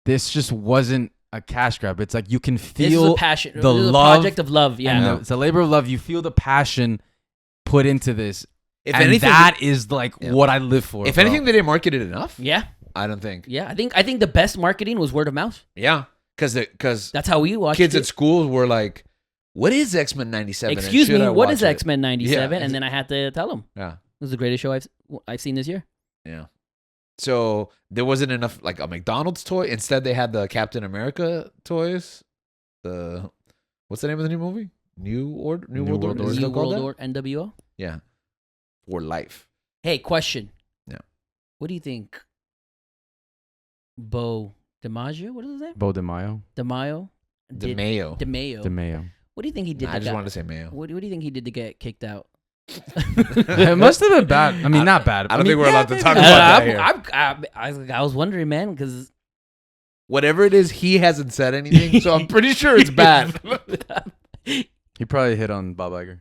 this just wasn't a cash grab. It's like you can This is feel a passion. the This is a love project of love. Yeah. and Yeah. it's a labor of love. You feel the passion put into this. If and anything, that is like Yeah. what I live for. if bro. anything, they didn't market it enough. Yeah. I don't think. Yeah. I think the best marketing was word of mouth. Yeah, because That's how we watched kids it. at school were like, "What is X-Men '97?" Excuse me, what is X-Men? X-Men 97? Yeah. And then I had to tell them. Yeah, It was the greatest show I've seen this year. yeah. So there wasn't enough like a McDonald's toy. Instead, they had the Captain America toys. What's the name of the new movie? New World Order. World Order. Is it New still called World that? Order, NWO. Yeah, for life. Hey, question. Yeah. What do you think? Bo DiMaggio? What is his name? Bo DeMayo. DeMayo? DeMayo. DeMayo. DeMayo. What do you think he did? Nah, to I just get- wanted to say Mayo. What do you think he did to get kicked out? It must have been bad. I mean, not bad. I don't think we're allowed to maybe. talk about that here. I was wondering, man, because Whatever it is, he hasn't said anything, so I'm pretty sure it's bad. He probably hit on Bob Iger.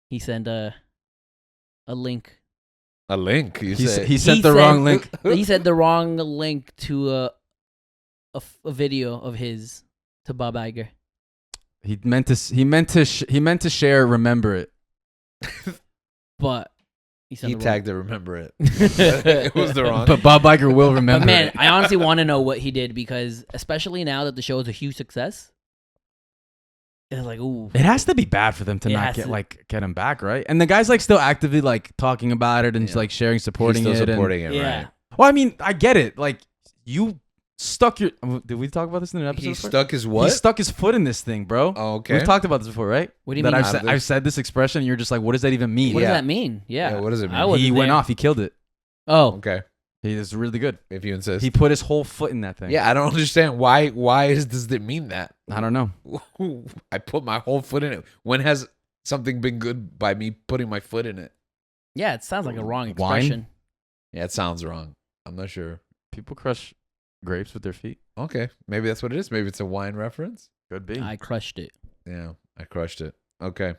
he sent a link. A link. You He say. sent the wrong link. He sent the wrong link to a video of his to Bob Iger. He meant to share. Remember it. But he sent He the tagged it. Remember it. wrong. It was the wrong. But Bob Iger will remember. But man, it. I honestly want to know what he did because, especially now that the show is a huge success, it's like, ooh, It has to be bad for them to It not has get him back, right? And the guy's like still actively like talking about it and Yeah. like sharing, He's supporting still it. and- supporting it, yeah. right? well, I mean, I get it. Like you stuck your. Did we talk about this in an episode? He before? stuck his He what? stuck his foot in this thing, bro. Oh, okay. We've talked about this before, right? What do you that mean? I've said this expression, and you're just like, what does that even mean? What Yeah. does that mean? Yeah. Yeah, what does it mean? I wasn't He went there. off. He killed it. Oh, Okay, He is really good. if you insist. He put his whole foot in that thing. Yeah, I don't understand why. Does it mean that? I don't know. I put my whole foot in it. When has something been good by me putting my foot in it? yeah. It sounds like a wrong Wine? expression. Yeah, it sounds wrong. I'm not sure. People crush grapes with their feet. Okay, maybe that's what it is. Maybe it's a wine reference. Could be. I crushed it. Yeah, I crushed it. Okay.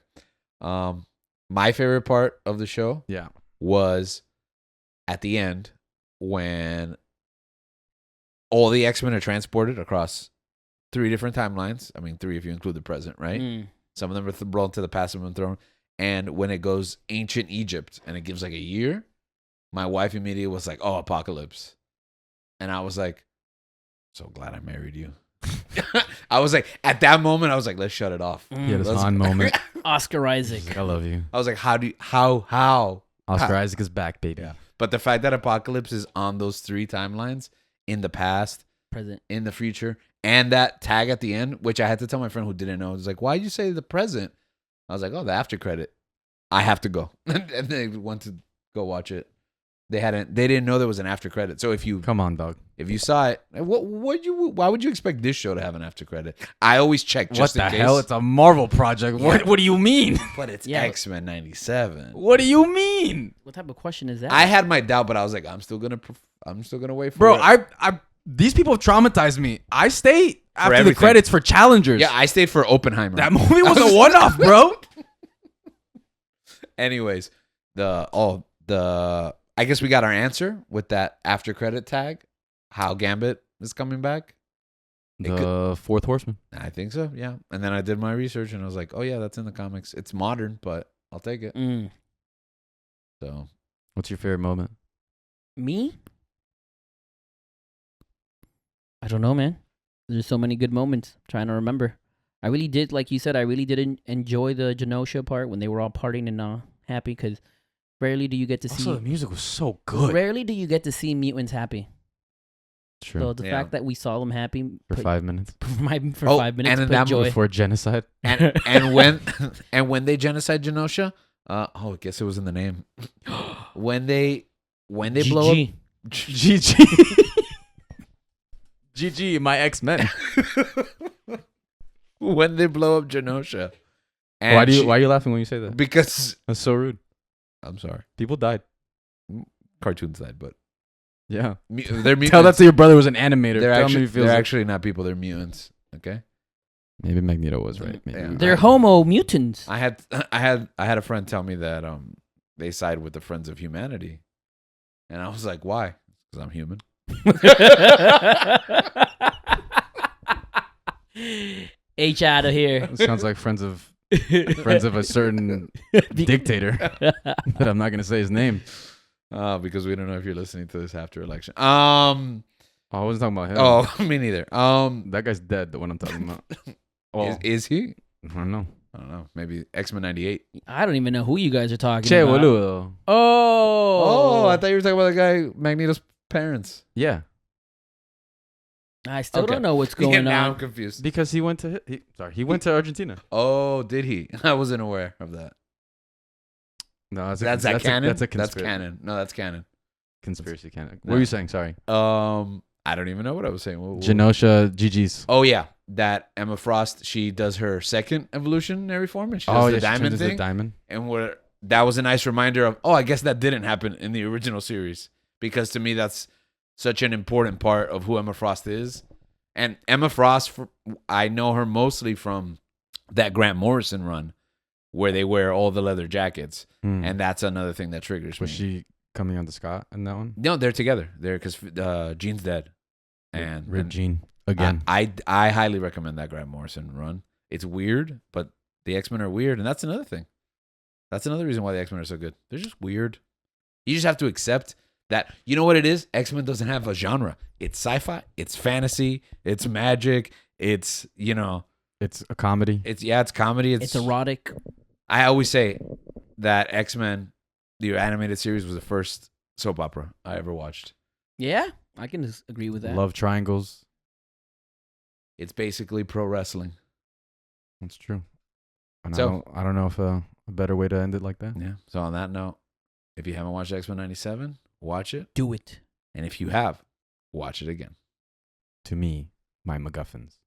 My favorite part of the show Yeah. was at the end when all the X-Men are transported across 3 different timelines. I mean, 3 if you include the present, right? Mm. Some of them are brought to the past, some of them thrown. And when it goes ancient Egypt and it gives like a year, my wife immediately was like, "Oh, apocalypse," and I was like, "So glad I married you." I was like, at that moment, I was like, "Let's shut it off." He had his Let's- Han moment. Oscar Isaac. Like, I love you. I was like, how? Oscar Isaac is back, baby. Yeah. But the fact that Apocalypse is on those 3 timelines, in the past, Present. in the future, and that tag at the end, which I had to tell my friend who didn't know, was like, "Why'd you say the present?" I was like, "Oh, the after credit. I have to go." And they went to go watch it. They didn't know there was an after credit. So if you Come on, dog. saw it, why would you expect this show to have an after credit? I always check just What in the case. hell? It's a Marvel project. Yeah. What do you mean? But it's Yeah. X-Men 97. What do you mean? What type of question is that? I had my doubt, but I was like, I'm still gonna wait for Bro, it. I these people have traumatized me. I stay after the everything. credits for challengers. Yeah, I stayed for Oppenheimer. That movie was a one-off, bro. Anyways, I guess we got our answer with that after credit tag. How Gambit is coming back. The Fourth Horseman. I think so, yeah. And then I did my research and I was like, oh yeah, that's in the comics. It's modern, but I'll take it. Mm. So What's your favorite moment? Me? I don't know, man. There's so many good moments. I'm trying to remember. I really did, like you said, I really did enjoy the Genosha part when they were all partying and happy, because rarely do you get to see. Also, the music was so good. Rarely do you get to see mutants happy. True. So the fact that we saw them happy For 5 minutes. for 5 minutes, and in put that joy. Before genocide. And when they genocide Genosha, I guess it was in the name. when they blow up GG. GG. GG, my X-Men. when they blow up Genosha. And Why are you laughing when you say that? Because That's so rude. I'm sorry, People died. cartoons died, but Yeah. they're mutants. Tell that to your brother who's an animator. They're Tell actually, him he feels they're like- actually not people. They're mutants. Okay. Maybe Magneto was right. Maybe Yeah. we- They're homo mutants. I had a friend tell me that they side with the Friends of Humanity, and I was like, why? Because I'm human. H out of here. It sounds like friends of a certain dictator that I'm not gonna say his name. Because we don't know if you're listening to this after election. Oh, I wasn't talking about him. Oh, me neither. That guy's dead. The one I'm talking about. Oh, Is he? I don't know. I don't know. Maybe X-Men '98. I don't even know who you guys are talking Che about. boludo. Oh, I thought you were talking about the guy Magneto's parents. Yeah, I still Okay. don't know what's Yeah, going now I'm on. confused. because he went to he went to Argentina. Oh, did he? I wasn't aware of that. No, That's That's canon. a That's conspiracy. canon. No, that's canon. Conspiracy canon. No. What were you saying? Sorry. I don't even know what I was saying. Genosha GG's. Oh yeah, that Emma Frost. She does her second evolutionary form, and she does the she turned diamond into the thing. diamond. And that was a nice reminder of, I guess that didn't happen in the original series, because to me that's such an important part of who Emma Frost is. And Emma Frost, I know her mostly from that Grant Morrison run where they wear all the leather jackets, and that's another thing that triggers Was me. she coming on to Scott in that one? No, they're together. They're because Jean's dead, and Rip Jean again. I highly recommend that Grant Morrison run. It's weird, but the X-Men are weird, and that's another thing. That's another reason why the X-Men are so good. They're just weird. You just have to accept that. You know what it is? X-Men doesn't have a genre. It's sci-fi. It's fantasy. It's magic. It's It's a comedy. It's comedy. It's erotic. I always say that X-Men, the animated series, was the first soap opera I ever watched. Yeah, I can just agree with that. Love triangles. It's basically pro wrestling. That's true. And So- I don't know if a better way to end it like that. Yeah. So on that note, if you haven't watched X-Men '97, watch it. Do it. And if you have, watch it again. To me, my McGuffins.